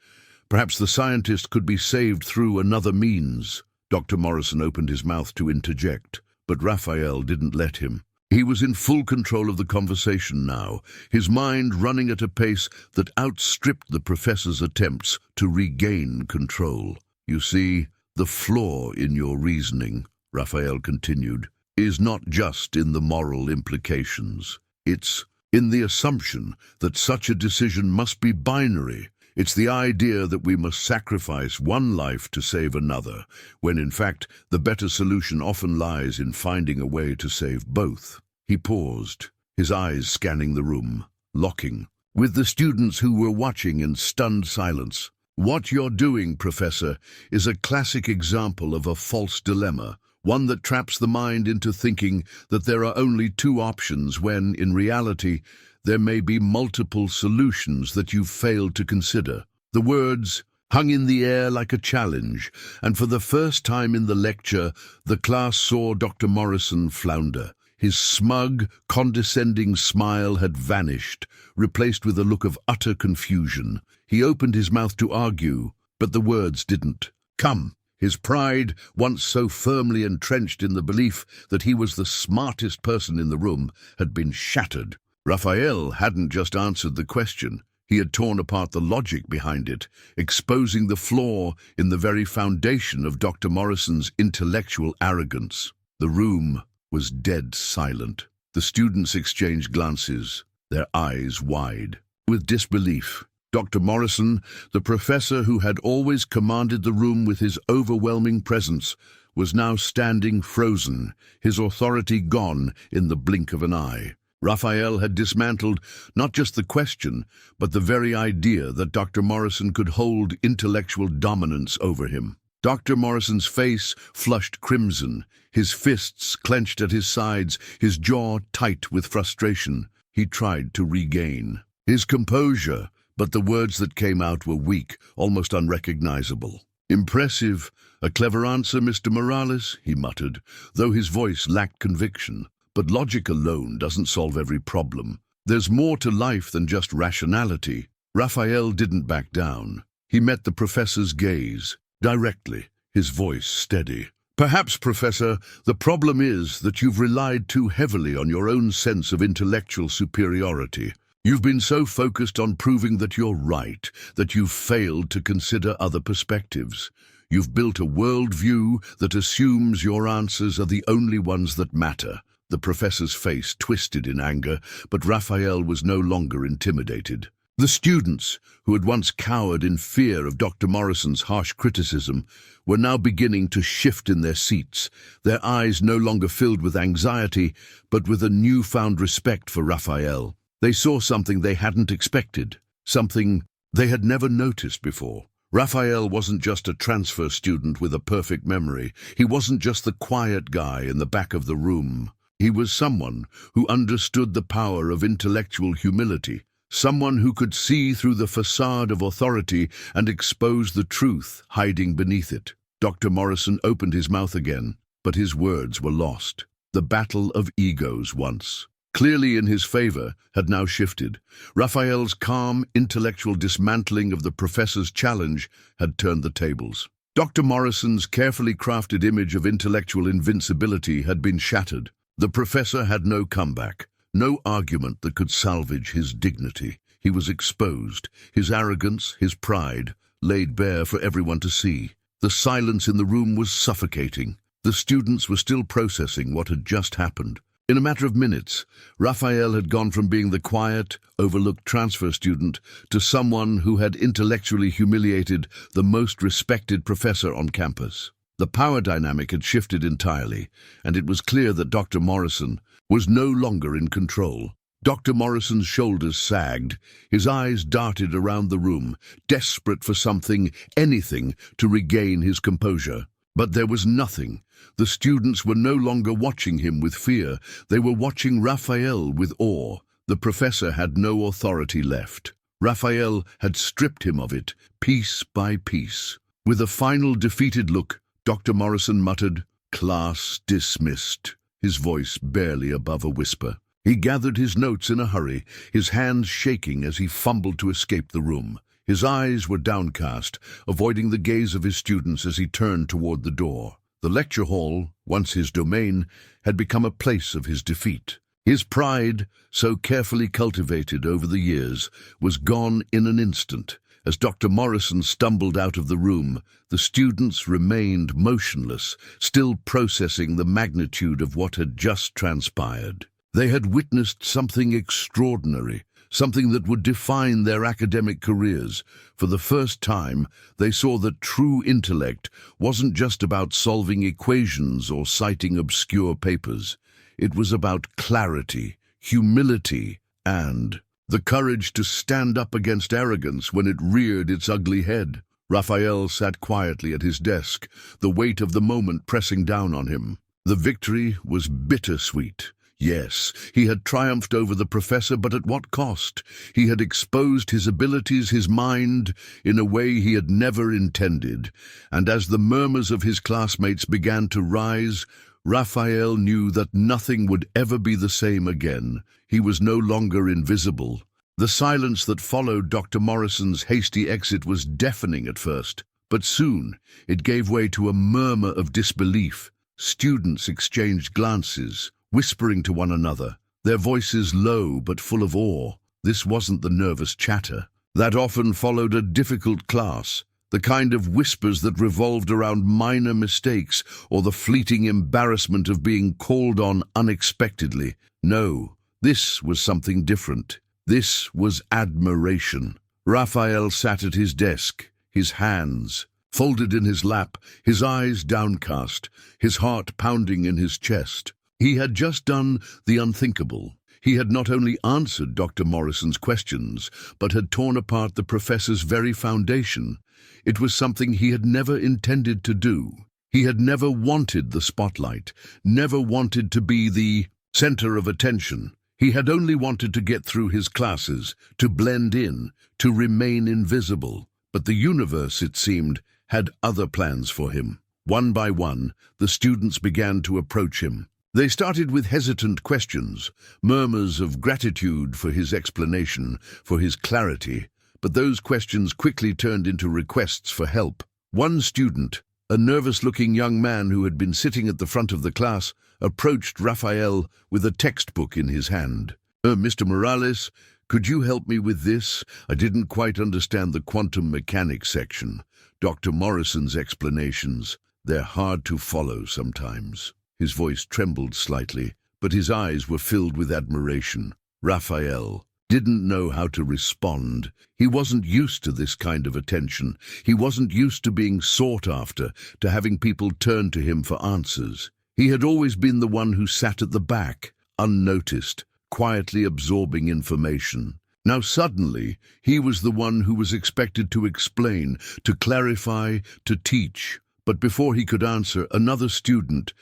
Perhaps the scientist could be saved through another means." Dr. Morrison opened his mouth to interject, but Raphael didn't let him. He was in full control of the conversation now, his mind running at a pace that outstripped the professor's attempts to regain control. "You see, the flaw in your reasoning," Raphael continued, "is not just in the moral implications. It's in the assumption that such a decision must be binary. It's the idea that we must sacrifice one life to save another, when in fact the better solution often lies in finding a way to save both." He paused, his eyes scanning the room, locking with the students who were watching in stunned silence. "What you're doing, Professor, is a classic example of a false dilemma, one that traps the mind into thinking that there are only two options when, in reality, there may be multiple solutions that you've failed to consider." The words hung in the air like a challenge, and for the first time in the lecture, the class saw Dr. Morrison flounder. His smug, condescending smile had vanished, replaced with a look of utter confusion. He opened his mouth to argue, but the words didn't come. His pride, once so firmly entrenched in the belief that he was the smartest person in the room, had been shattered. Raphael hadn't just answered the question. He had torn apart the logic behind it, exposing the flaw in the very foundation of Dr. Morrison's intellectual arrogance. The room was dead silent. The students exchanged glances, their eyes wide with disbelief. Dr. Morrison, the professor who had always commanded the room with his overwhelming presence, was now standing frozen, his authority gone in the blink of an eye. Raphael had dismantled not just the question, but the very idea that Dr. Morrison could hold intellectual dominance over him. Dr. Morrison's face flushed crimson, his fists clenched at his sides, his jaw tight with frustration. He tried to regain his composure, but the words that came out were weak, almost unrecognizable. "Impressive. A clever answer, Mr. Morales," he muttered, though his voice lacked conviction. "But logic alone doesn't solve every problem. There's more to life than just rationality." Raphael didn't back down. He met the professor's gaze, directly, his voice steady. "Perhaps, Professor, the problem is that you've relied too heavily on your own sense of intellectual superiority. You've been so focused on proving that you're right, that you've failed to consider other perspectives. You've built a worldview that assumes your answers are the only ones that matter." The professor's face twisted in anger, but Raphael was no longer intimidated. The students, who had once cowered in fear of Dr. Morrison's harsh criticism, were now beginning to shift in their seats, their eyes no longer filled with anxiety, but with a newfound respect for Raphael. They saw something they hadn't expected, something they had never noticed before. Raphael wasn't just a transfer student with a perfect memory. He wasn't just the quiet guy in the back of the room. He was someone who understood the power of intellectual humility, someone who could see through the facade of authority and expose the truth hiding beneath it. Dr. Morrison opened his mouth again, but his words were lost. The battle of egos once clearly in his favor had now shifted. Raphael's calm, intellectual dismantling of the professor's challenge had turned the tables. Dr. Morrison's carefully crafted image of intellectual invincibility had been shattered. The professor had no comeback, no argument that could salvage his dignity. He was exposed, his arrogance, his pride, laid bare for everyone to see. The silence in the room was suffocating. The students were still processing what had just happened. In a matter of minutes, Raphael had gone from being the quiet, overlooked transfer student to someone who had intellectually humiliated the most respected professor on campus. The power dynamic had shifted entirely, and it was clear that Dr. Morrison was no longer in control. Dr. Morrison's shoulders sagged, his eyes darted around the room, desperate for something, anything, to regain his composure. But there was nothing. The students were no longer watching him with fear. They were watching Raphael with awe. The professor had no authority left. Raphael had stripped him of it, piece by piece. With a final defeated look, Dr. Morrison muttered, "Class dismissed," his voice barely above a whisper. He gathered his notes in a hurry, his hands shaking as he fumbled to escape the room. His eyes were downcast, avoiding the gaze of his students as he turned toward the door. The lecture hall, once his domain, had become a place of his defeat. His pride, so carefully cultivated over the years, was gone in an instant. As Dr. Morrison stumbled out of the room, the students remained motionless, still processing the magnitude of what had just transpired. They had witnessed something extraordinary, something that would define their academic careers. For the first time, they saw that true intellect wasn't just about solving equations or citing obscure papers. It was about clarity, humility, and the courage to stand up against arrogance when it reared its ugly head. Raphael sat quietly at his desk, the weight of the moment pressing down on him. The victory was bittersweet. Yes, he had triumphed over the professor, but at what cost? He had exposed his abilities, his mind, in a way he had never intended. And as the murmurs of his classmates began to rise, Raphael knew that nothing would ever be the same again. He was no longer invisible. The silence that followed Dr. Morrison's hasty exit was deafening at first, but soon it gave way to a murmur of disbelief. Students exchanged glances, whispering to one another, their voices low but full of awe. This wasn't the nervous chatter that often followed a difficult class, the kind of whispers that revolved around minor mistakes or the fleeting embarrassment of being called on unexpectedly. No, this was something different. This was admiration. Raphael sat at his desk, his hands folded in his lap, his eyes downcast, his heart pounding in his chest. He had just done the unthinkable. He had not only answered Dr. Morrison's questions, but had torn apart the professor's very foundation. It was something he had never intended to do. He had never wanted the spotlight, never wanted to be the center of attention. He had only wanted to get through his classes, to blend in, to remain invisible. But the universe, it seemed, had other plans for him. One by one, the students began to approach him. They started with hesitant questions, murmurs of gratitude for his explanation, for his clarity, but those questions quickly turned into requests for help. One student, a nervous-looking young man who had been sitting at the front of the class, approached Raphael with a textbook in his hand. "Mr. Morales, could you help me with this? I didn't quite understand the quantum mechanics section. Dr. Morrison's explanations, they're hard to follow sometimes." His voice trembled slightly, but his eyes were filled with admiration. "Raphael, didn't know how to respond. He wasn't used to this kind of attention. He wasn't used to being sought after, to having people turn to him for answers. He had always been the one who sat at the back, unnoticed, quietly absorbing information. Now suddenly, he was the one who was expected to explain, to clarify, to teach. But before he could answer, another student,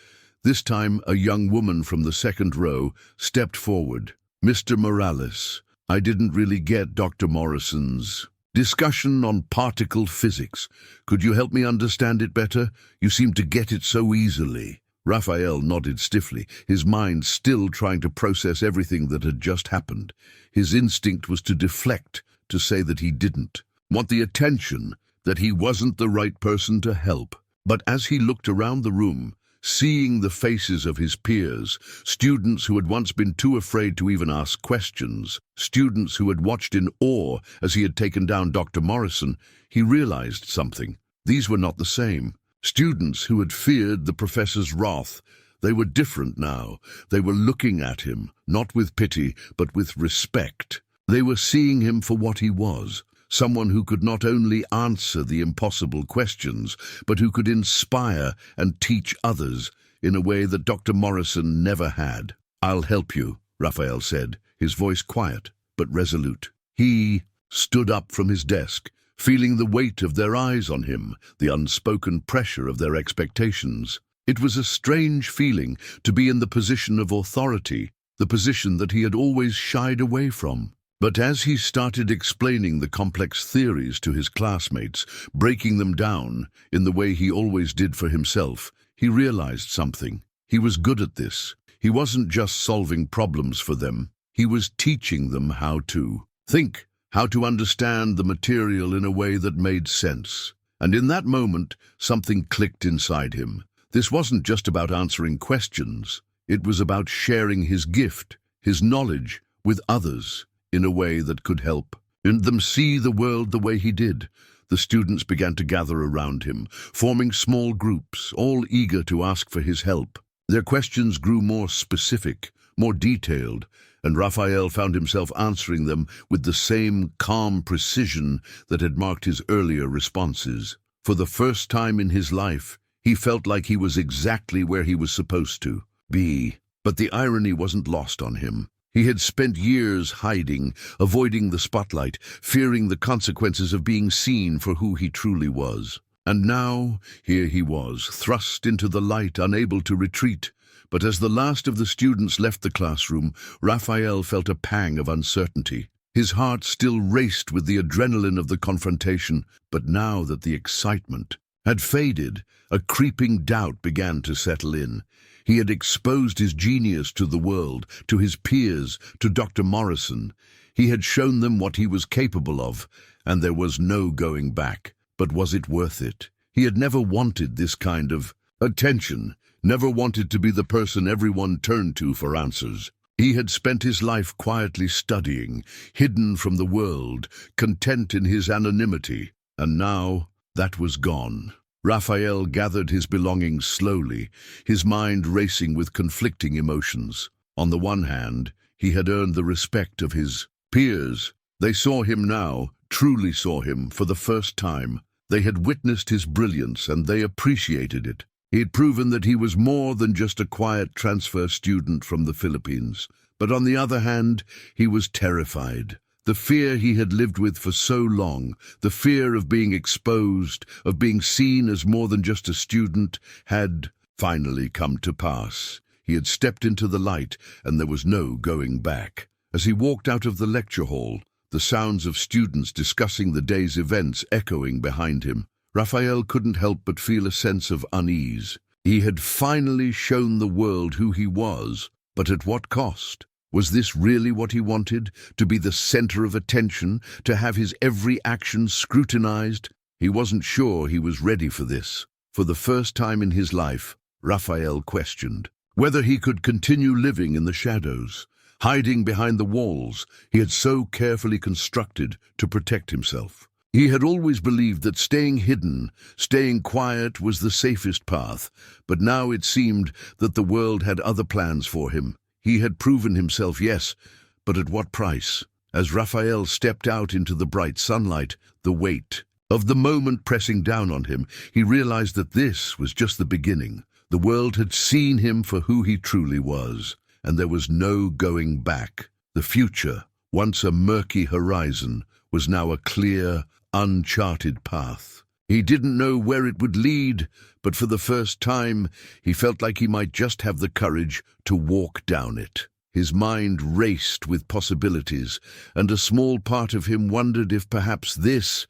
this time a young woman from the second row, stepped forward. "Mr. Morales, I didn't really get Dr. Morrison's discussion on particle physics. Could you help me understand it better? You seem to get it so easily." Raphael nodded stiffly, his mind still trying to process everything that had just happened. His instinct was to deflect, to say that he didn't want the attention, that he wasn't the right person to help. But as he looked around the room, seeing the faces of his peers, students who had once been too afraid to even ask questions, students who had watched in awe as he had taken down Dr. Morrison, he realized something. These were not the same. Students who had feared the professor's wrath, they were different now. They were looking at him, not with pity, but with respect. They were seeing him for what he was, someone who could not only answer the impossible questions, but who could inspire and teach others in a way that Dr. Morrison never had. "I'll help you," Raphael said, his voice quiet but resolute. He stood up from his desk, feeling the weight of their eyes on him, the unspoken pressure of their expectations. It was a strange feeling to be in the position of authority, the position that he had always shied away from. But as he started explaining the complex theories to his classmates, breaking them down in the way he always did for himself, he realized something. He was good at this. He wasn't just solving problems for them. He was teaching them how to think, how to understand the material in a way that made sense. And in that moment, something clicked inside him. This wasn't just about answering questions. It was about sharing his gift, his knowledge, with others, in a way that could help them see the world the way he did. The students began to gather around him, forming small groups, all eager to ask for his help. Their questions grew more specific, more detailed, and Raphael found himself answering them with the same calm precision that had marked his earlier responses. For the first time in his life, he felt like he was exactly where he was supposed to be. But the irony wasn't lost on him. He had spent years hiding, avoiding the spotlight, fearing the consequences of being seen for who he truly was. And now, here he was, thrust into the light, unable to retreat. But as the last of the students left the classroom, Raphael felt a pang of uncertainty. His heart still raced with the adrenaline of the confrontation, but now that the excitement had faded, a creeping doubt began to settle in. He had exposed his genius to the world, to his peers, to Dr. Morrison. He had shown them what he was capable of, and there was no going back. But was it worth it? He had never wanted this kind of attention, never wanted to be the person everyone turned to for answers. He had spent his life quietly studying, hidden from the world, content in his anonymity, and now that was gone. Raphael gathered his belongings slowly, his mind racing with conflicting emotions. On the one hand, he had earned the respect of his peers. They saw him now, truly saw him, for the first time. They had witnessed his brilliance, and they appreciated it. He had proven that he was more than just a quiet transfer student from the Philippines. But on the other hand, he was terrified. The fear he had lived with for so long, the fear of being exposed, of being seen as more than just a student, had finally come to pass. He had stepped into the light, and there was no going back. As he walked out of the lecture hall, the sounds of students discussing the day's events echoing behind him, Raphael couldn't help but feel a sense of unease. He had finally shown the world who he was, but at what cost? Was this really what he wanted? To be the center of attention? To have his every action scrutinized? He wasn't sure he was ready for this. For the first time in his life, Raphael questioned whether he could continue living in the shadows, hiding behind the walls he had so carefully constructed to protect himself. He had always believed that staying hidden, staying quiet was the safest path, but now it seemed that the world had other plans for him. He had proven himself, yes, but at what price? As Raphael stepped out into the bright sunlight, the weight of the moment pressing down on him, he realized that this was just the beginning. The world had seen him for who he truly was, and there was no going back. The future, once a murky horizon, was now a clear, uncharted path. He didn't know where it would lead, but for the first time, he felt like he might just have the courage to walk down it. His mind raced with possibilities, and a small part of him wondered if perhaps this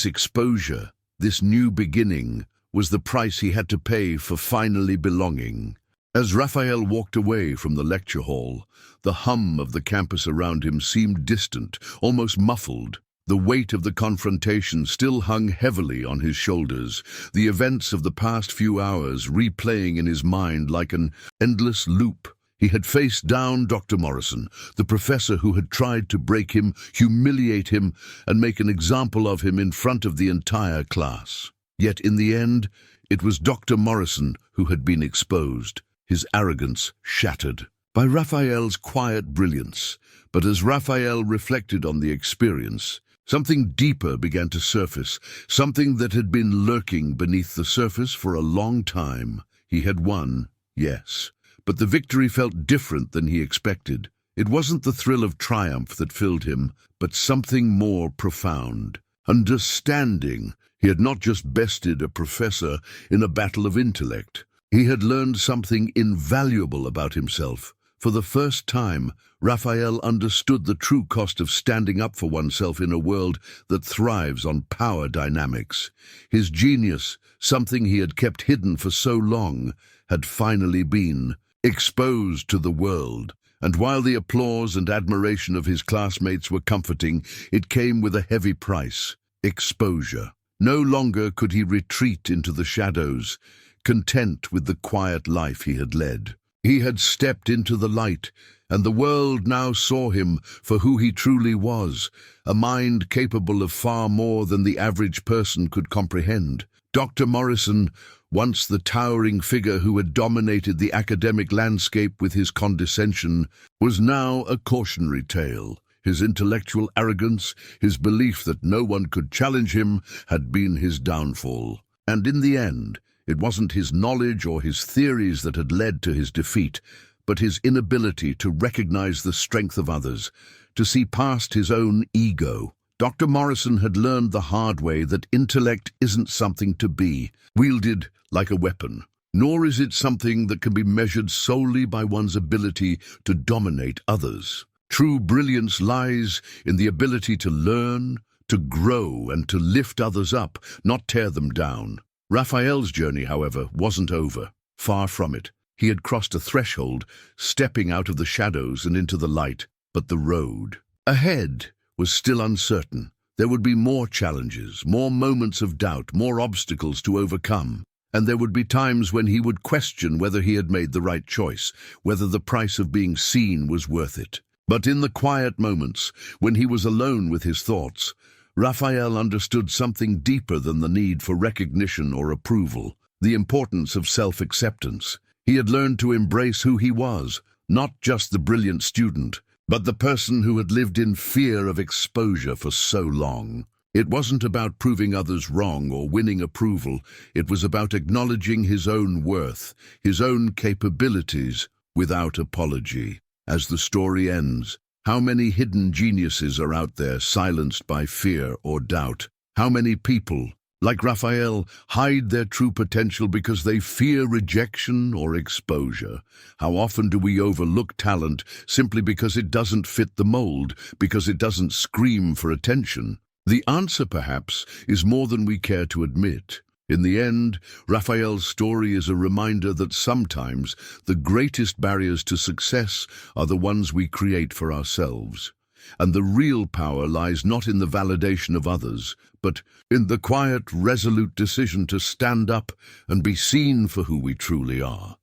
exposure, this new beginning, was the price he had to pay for finally belonging. As Raphael walked away from the lecture hall, the hum of the campus around him seemed distant, almost muffled. The weight of the confrontation still hung heavily on his shoulders, the events of the past few hours replaying in his mind like an endless loop. He had faced down Dr. Morrison, the professor who had tried to break him, humiliate him, and make an example of him in front of the entire class. Yet in the end, it was Dr. Morrison who had been exposed, his arrogance shattered by Raphael's quiet brilliance. But as Raphael reflected on the experience, something deeper began to surface, something that had been lurking beneath the surface for a long time. He had won, yes, but the victory felt different than he expected. It wasn't the thrill of triumph that filled him, but something more profound. Understanding. He had not just bested a professor in a battle of intellect. He had learned something invaluable about himself. For the first time, Raphael understood the true cost of standing up for oneself in a world that thrives on power dynamics. His genius, something he had kept hidden for so long, had finally been exposed to the world. And while the applause and admiration of his classmates were comforting, it came with a heavy price: exposure. No longer could he retreat into the shadows, content with the quiet life he had led. He had stepped into the light, and the world now saw him for who he truly was, a mind capable of far more than the average person could comprehend. Dr. Morrison, once the towering figure who had dominated the academic landscape with his condescension, was now a cautionary tale. His intellectual arrogance, his belief that no one could challenge him, had been his downfall. And in the end, it wasn't his knowledge or his theories that had led to his defeat, but his inability to recognize the strength of others, to see past his own ego. Dr. Morrison had learned the hard way that intellect isn't something to be wielded like a weapon, nor is it something that can be measured solely by one's ability to dominate others. True brilliance lies in the ability to learn, to grow, and to lift others up, not tear them down. Raphael's journey, however, wasn't over. Far from it. He had crossed a threshold, stepping out of the shadows and into the light. But the road ahead was still uncertain. There would be more challenges, more moments of doubt, more obstacles to overcome. And there would be times when he would question whether he had made the right choice, whether the price of being seen was worth it. But in the quiet moments, when he was alone with his thoughts, Raphael understood something deeper than the need for recognition or approval, the importance of self-acceptance. He had learned to embrace who he was, not just the brilliant student, but the person who had lived in fear of exposure for so long. It wasn't about proving others wrong or winning approval. It was about acknowledging his own worth, his own capabilities, without apology. As the story ends, how many hidden geniuses are out there silenced by fear or doubt? How many people, like Raphael, hide their true potential because they fear rejection or exposure? How often do we overlook talent simply because it doesn't fit the mold, because it doesn't scream for attention? The answer, perhaps, is more than we care to admit. In the end, Raphael's story is a reminder that sometimes the greatest barriers to success are the ones we create for ourselves. And the real power lies not in the validation of others, but in the quiet, resolute decision to stand up and be seen for who we truly are.